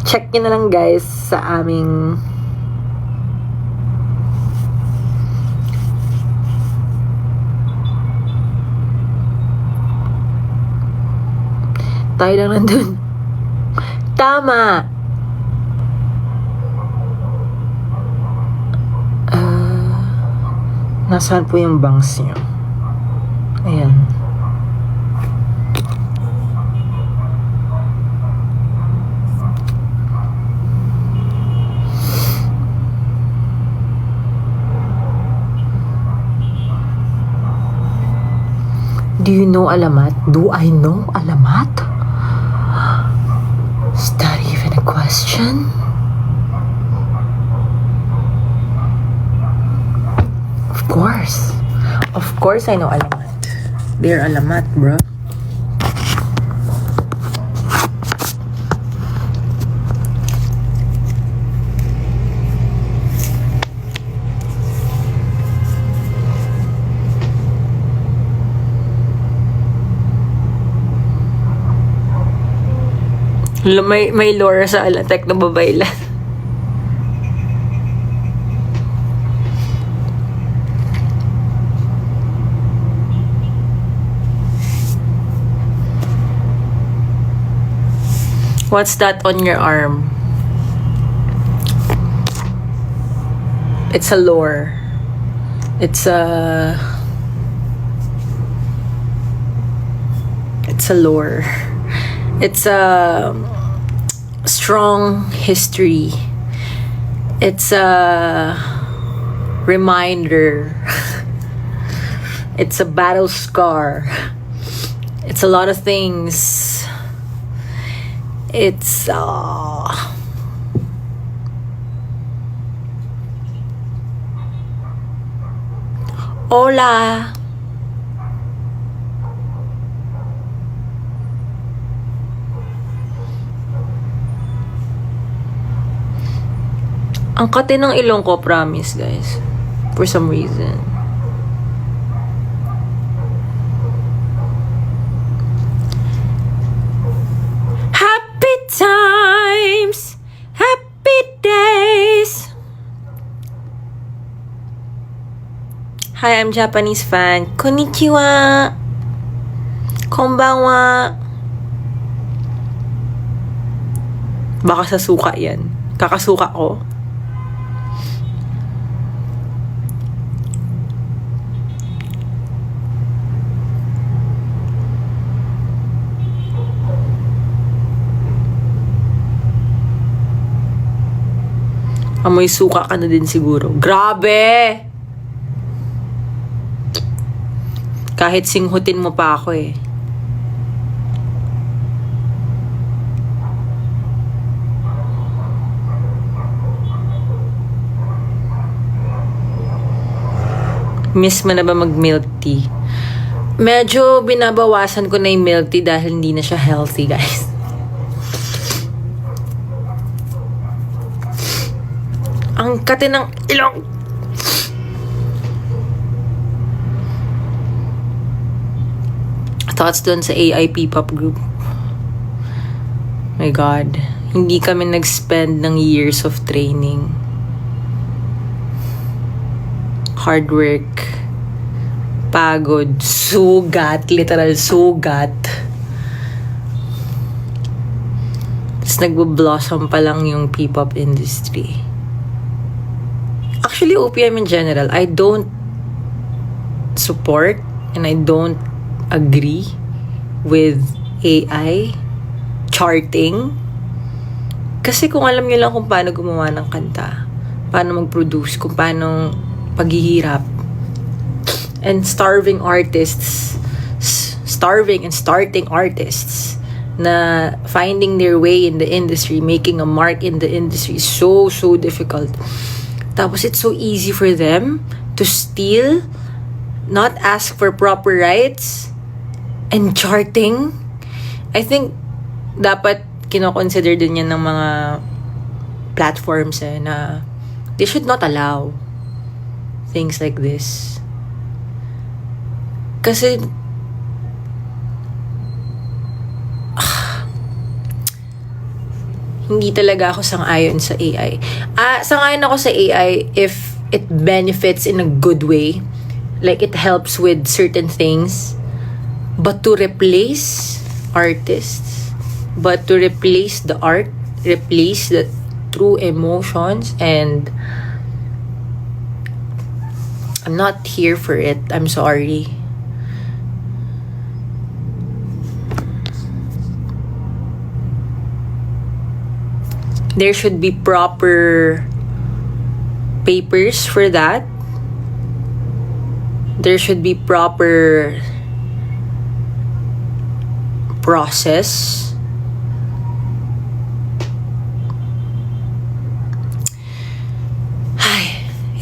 Check nyo na lang guys sa aming tayo lang nandun. Tama. Nasaan po yung bangs nyo? Ayan. Do you know alamat? Do I know alamat? Is that even a question? Of course I know alamat. They're alamat, bro. May lore sa Alatek na babaylan. What's that on your arm? It's a lore. It's a lore. It's a strong history. It's a reminder. It's a battle scar. It's a lot of things. It's Hola. Ang kate ng ilong ko, promise, guys. For some reason. Happy times! Happy days! Hi, I'm Japanese fan. Konnichiwa! Konbanwa! Baka sa suka yan. Kakasuka ko. Amoy suka ka na din siguro. Grabe! Kahit singhutin mo pa ako eh. Miss mo na ba mag-milk tea? Medyo binabawasan ko na yung milk tea dahil hindi na siya healthy, guys. Ang kate ng ilong. Thoughts dun sa AI P-pop group. My God. Hindi kami nag-spend ng years of training. Hard work. Pagod. Sugat. Literal sugat. Tapos nagbo-blossom pa lang yung P-pop industry. Actually, OPM in general, I don't support and I don't agree with AI charting. Kasi kung alam niyo lang kung paano gumawa ng kanta, paano mag-produce, kung paano paghihirap, and starving and starting artists na finding their way in the industry, making a mark in the industry is so difficult. Tapos it's so easy for them to steal, not ask for proper rights, and charting. I think dapat kino-consider din yan ng mga platforms na they should not allow things like this. Kasi hindi talaga ako sang-ayon sa AI. Sang-ayon ako sa AI if it benefits in a good way. Like it helps with certain things. But to replace artists, but to replace the art, replace the true emotions, and I'm not here for it. I'm sorry. There should be proper papers for that. There should be proper process.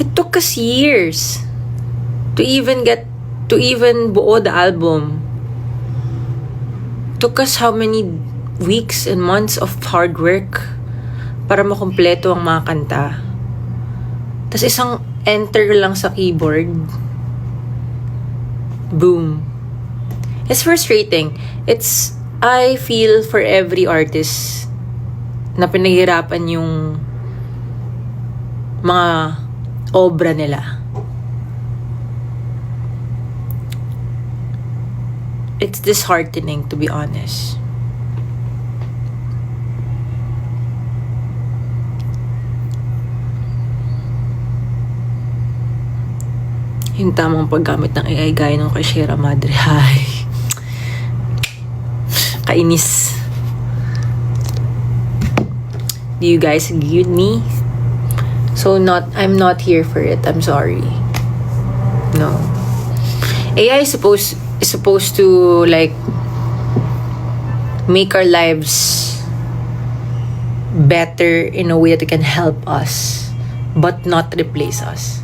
It took us years to even buo the album. Took us how many weeks and months of hard work para makumpleto ang mga kanta. Tas isang enter lang sa keyboard. Boom. It's frustrating. I feel for every artist na pinaghirapan yung mga obra nila. It's disheartening, to be honest. yung tamang paggamit ng AI gaya nung kay Sierra Madre. Ay, kainis. Do you guys agree with me? So I'm not here for it. I'm sorry. No. AI is supposed to like make our lives better in a way that it can help us, but not replace us.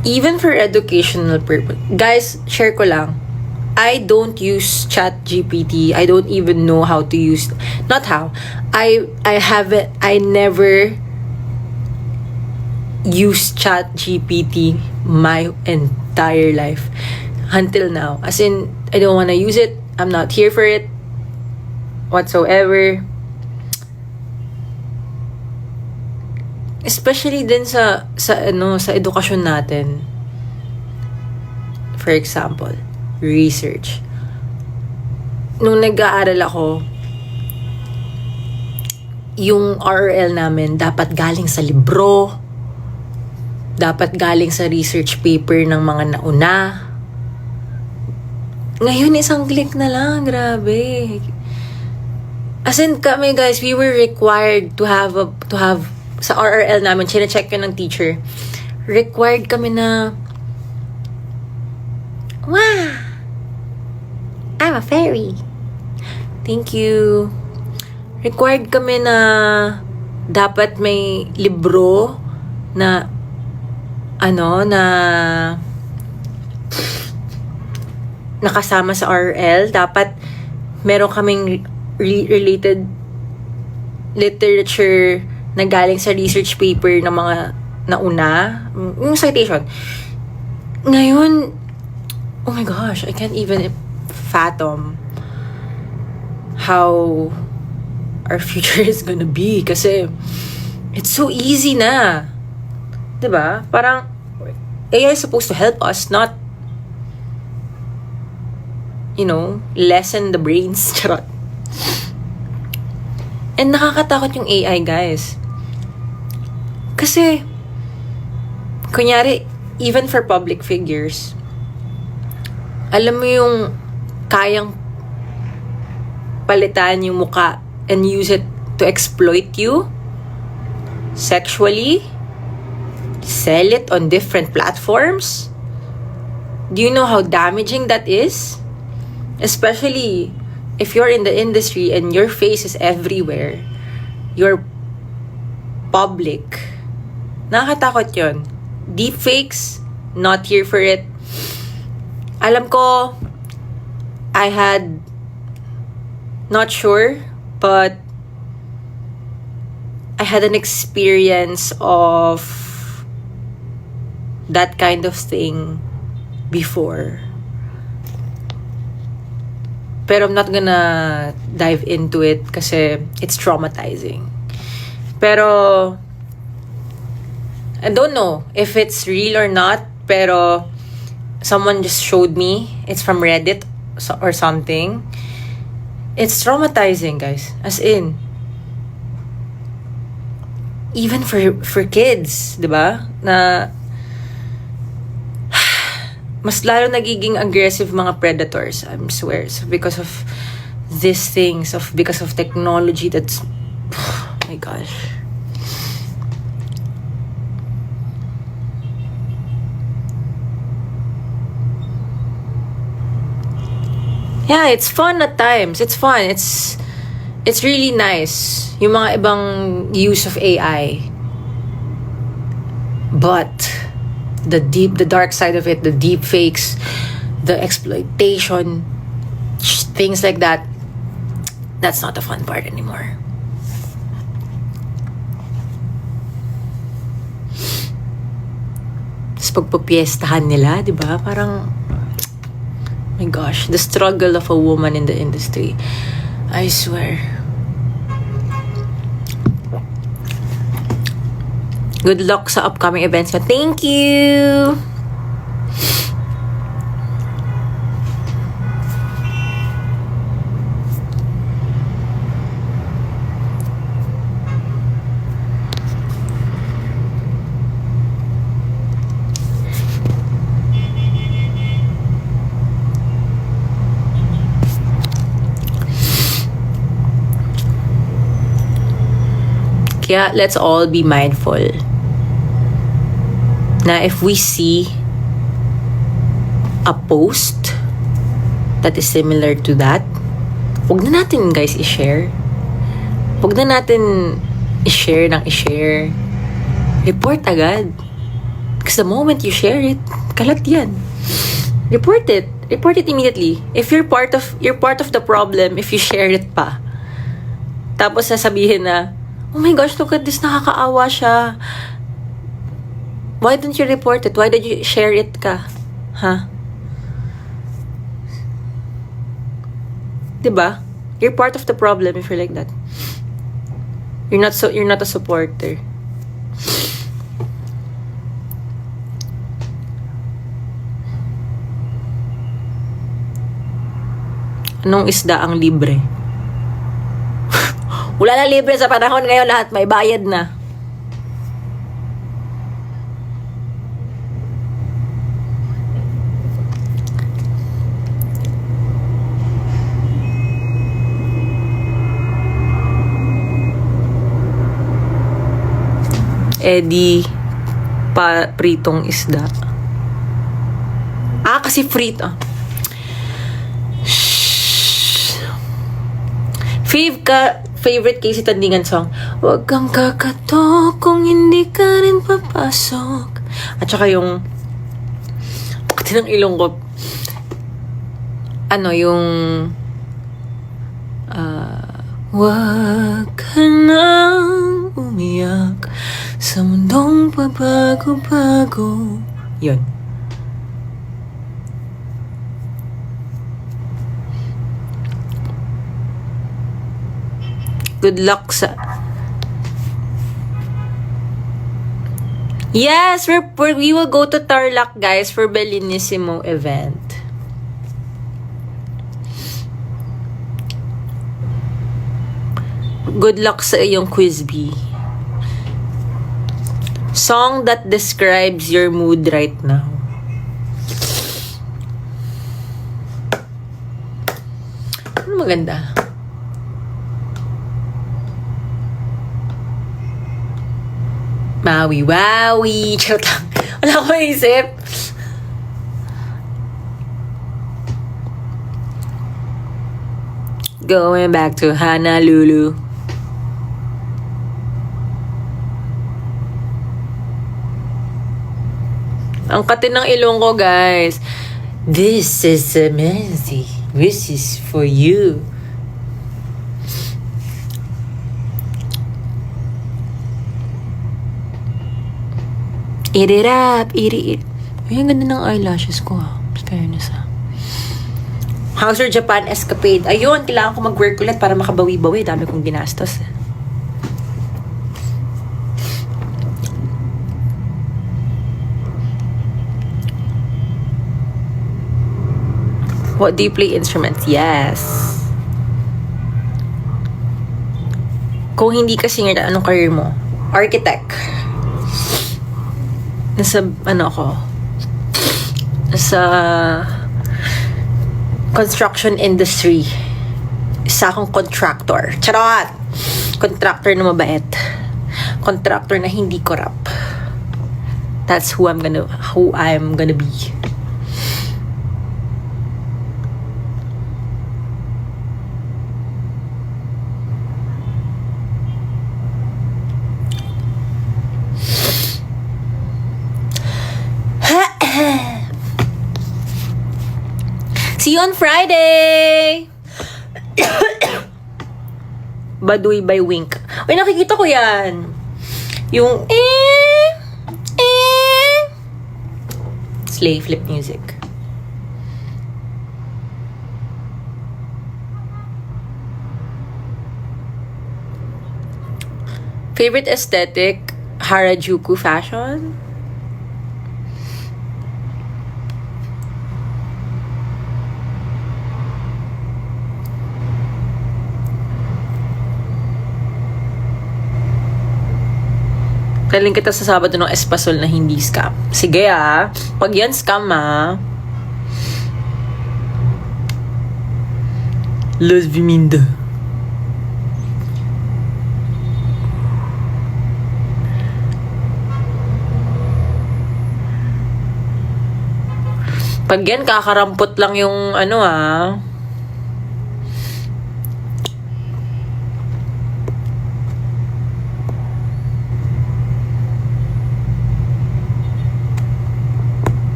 Even for educational purpose. Guys, share ko lang. I don't use ChatGPT. I don't even know how to use, not how. I never used ChatGPT my entire life until now. As in, I don't want to use it. I'm not here for it whatsoever. Especially din sa edukasyon natin. For example, research. Nung nag-aaral ako, yung RRL namin dapat galing sa libro, dapat galing sa research paper ng mga nauna. Ngayon, isang click na lang. Grabe. As in, kami guys, we were required to have sa RRL namin, chine-check yun ng teacher. Required kami na, wow, I'm a fairy. Thank you. Required kami na dapat may libro na nakasama sa RRL. Dapat meron kaming related literature na galing sa research paper ng mga nauna. Yung citation. Ngayon, oh my gosh, I can't even fathom how our future is gonna be. Kasi, it's so easy na. Diba? Parang, AI is supposed to help us, not, lessen the brains. Charot. And nakakatakot yung AI, guys. Kasi, kunyari, even for public figures, alam mo yung kayang palitan yung muka and use it to exploit you sexually, sell it on different platforms. Do you know how damaging that is? Especially if you're in the industry and your face is everywhere, you're public. Nakakatakot yun. Deepfakes, not here for it. Alam ko, I had, not sure, but I had an experience of that kind of thing before. Pero I'm not gonna dive into it kasi it's traumatizing. Pero I don't know if it's real or not, pero someone just showed me. It's from Reddit or something. It's traumatizing, guys. As in, even for kids, 'di ba? Na mas lalo nagiging aggressive mga predators, I swear. So because of these things, because of technology that's, oh my gosh. Yeah, it's fun at times. It's fun. It's really nice. Yung mga ibang use of AI. But the dark side of it, the deep fakes, the exploitation, things like that, that's not the fun part anymore. Tapos pagpapiestahan nila, di ba? Parang, my gosh, the struggle of a woman in the industry. I swear. Good luck sa upcoming events. Thank you! Kaya let's all be mindful na if we see a post that is similar to that, huwag na natin guys i-share. Huwag na natin i-share ng i-share. Report agad. Because the moment you share it, kalat yan. Report it. Report it immediately. If you're part of the problem, if you share it pa. Tapos sasabihin na, oh my gosh, look at this, nakakaawa siya. Why don't you report it? Why did you share it ka? Ha? Diba? You're part of the problem if you're like that. You're not a supporter. Anong isda ang libre? Wala na libre sa panahon ngayon, lahat may bayad na. Di pritong isda. Kasi frito. Favorite Casey Tandingan song. Huwag kang kakatok kung hindi ka rin papasok. At saka yung pati ng ilong ko, yung huwag ka nang umiyak sa mundong pabago-bago. Yun. Good luck sa... Yes, we will go to Tarlac, guys, for Bellinissimo event. Good luck sa iyong quiz bee. Song that describes your mood right now. Ano maganda? Maui-wawi. Charot lang. Wala ko maisip. Going back to Honolulu. Ang katin ng ilong ko, guys. This is amazing. This is for you. Eat it up, eat it. Ay, ang ganda ng eyelashes ko, ha. Fairness, ha. How's your Japan escapade? Ayun, kailangan ko mag-work ulit para makabawi-bawi. Dami kong ginastos. What do you play instruments? Yes. Kung hindi ka singer, anong career mo? Architect. Nasa construction industry. Isa akong contractor. Charot! Contractor na mabait. Contractor na hindi corrupt. That's who I'm gonna be. See you on Friday! Baduy by Wink. Uy, nakikita ko yan. Yung Slay flip music. Favorite aesthetic? Harajuku fashion? Kaling kita sa Sabado ng Espasol na hindi scam. Sige pag yan scam Los Viminda. Pag yan, kakarampot lang yung ano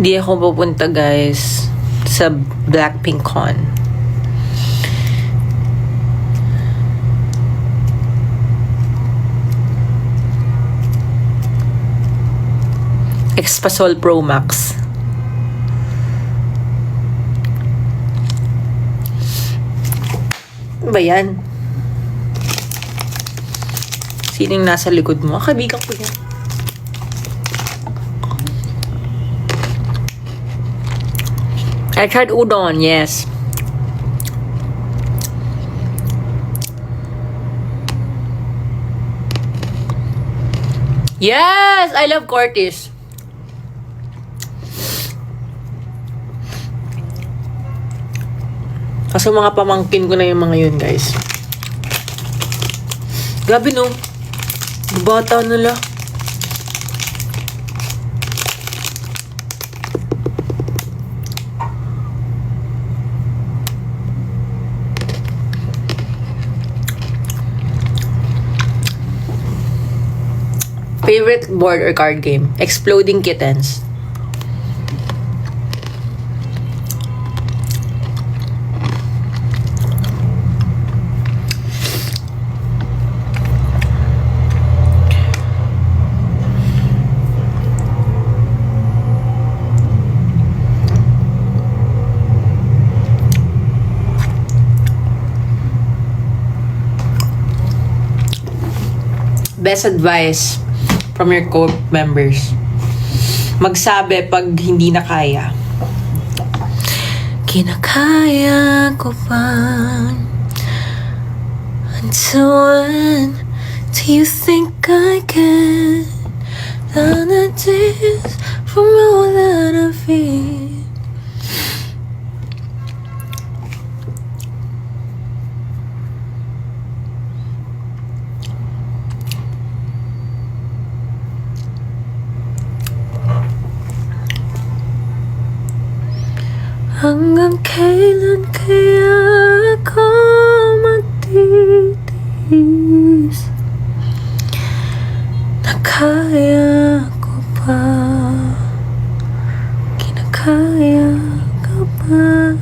Di ako pupunta guys sa Blackpink Con. Expasol Pro Max. Ano ba yan? Sinong nasa likod mo? Kaibigan ko yan. I tried udon, yes. Yes! I love Cortis. Kasi mga pamangkin ko na yung mga yun, guys. Gabi no. Bata nila. Favorite board or card game? Exploding Kittens. Best advice from your co-members. Magsabi pag hindi na kaya. Kinakaya ko pa. Until when do you think I can? Down the days from all that I feel. Hanggang kailan kaya ako matitiis na kaya ko pa, kinakaya ka pa.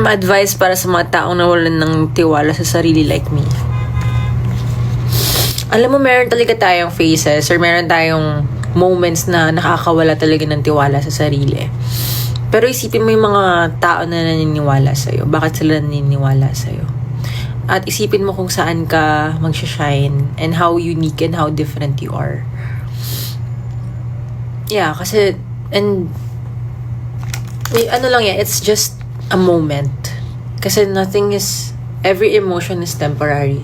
Advice para sa mga taong nawalan ng tiwala sa sarili like me. Alam mo, meron talaga tayong phases or meron tayong moments na nakakawala talaga ng tiwala sa sarili. Pero isipin mo yung mga tao na naniniwala sa'yo. Bakit sila naniniwala sa'yo? At isipin mo kung saan ka mag-shine and how unique and how different you are. Yeah, kasi, and ano lang yan, it's just a moment. Kasi every emotion is temporary.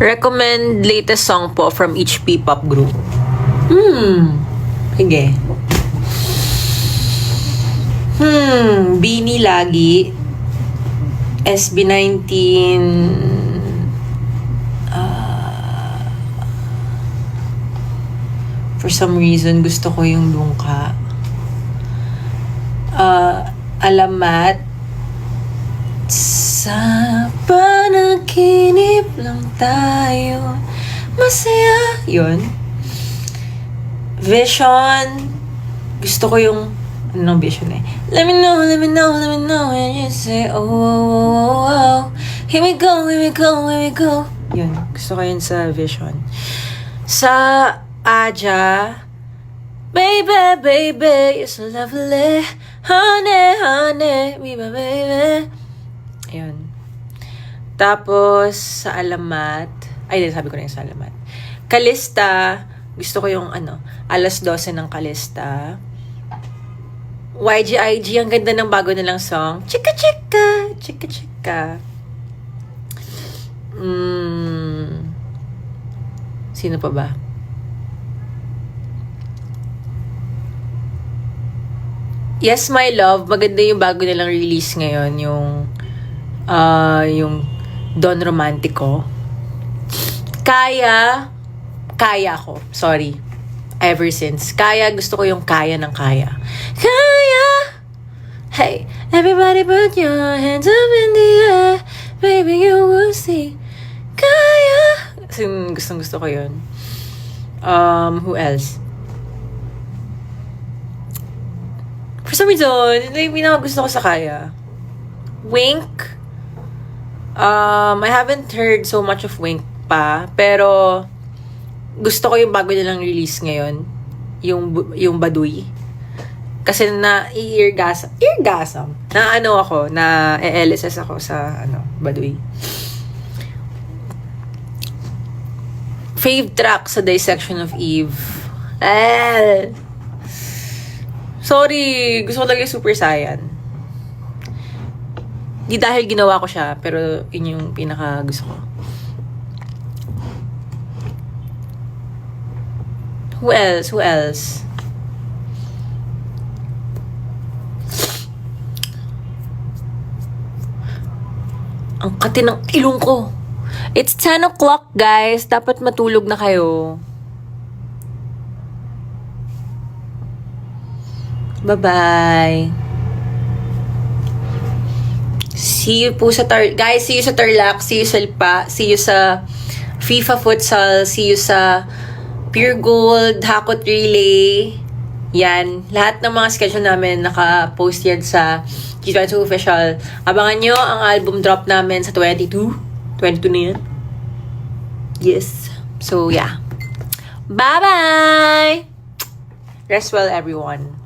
Recommend latest song po from each P-pop group. Sige. Beanie lagi. SB19. For some reason, gusto ko yung lungka. Alamat. Sa panaginip lang tayo masaya. Yun. Vision. Gusto ko yung anong vision eh. Let me know when you say oh, oh, oh, oh, oh. Here we go. Yun. Gusto ko yun sa Vision. Sa Aja, baby, baby, you're so lovely. Honey, honey, baby. Ayun. Tapos, sa Alamat. Ay, sabi ko na yung sa Alamat. Kalista. Gusto ko yung alas 12 ng Kalista. YGIG, ang ganda ng bago nilang song. Chika, chika, chika, chika. Sino pa ba? Yes, My Love. Maganda yung bago nilang release ngayon. Yung Don Romantico. Kaya ko. Sorry. Ever since. Gusto ko yung Kaya ng Kaya. Kaya! Hey, everybody put your hands up in the air. Baby, you will see. Kaya! Gusto ko yun. Who else? For some reason, yung pinaka-gusto ko sa Kaya. Wink. I haven't heard so much of Wink pa, pero gusto ko yung bago nilang release ngayon, yung Baduy. Kasi eargasm. Na LSS ako sa Baduy. Fave track sa Dissection of Eve. Sorry, gusto ko talaga yung Super Saiyan. Di dahil ginawa ko siya, pero yun yung pinaka gusto ko. Who else? Ang kati ng ilong ko. It's 10 o'clock, guys. Dapat matulog na kayo. Bye-bye. See you po sa guys, see you sa Tarlac, see you sa Lipa, see you sa FIFA Futsal, see you sa Pure Gold, Hakot Relay. Yan. Lahat ng mga schedule namin naka-post yan sa G22 Official. Abangan nyo ang album drop namin sa 22. 22 na yan. Yes. So, yeah. Bye-bye! Rest well, everyone.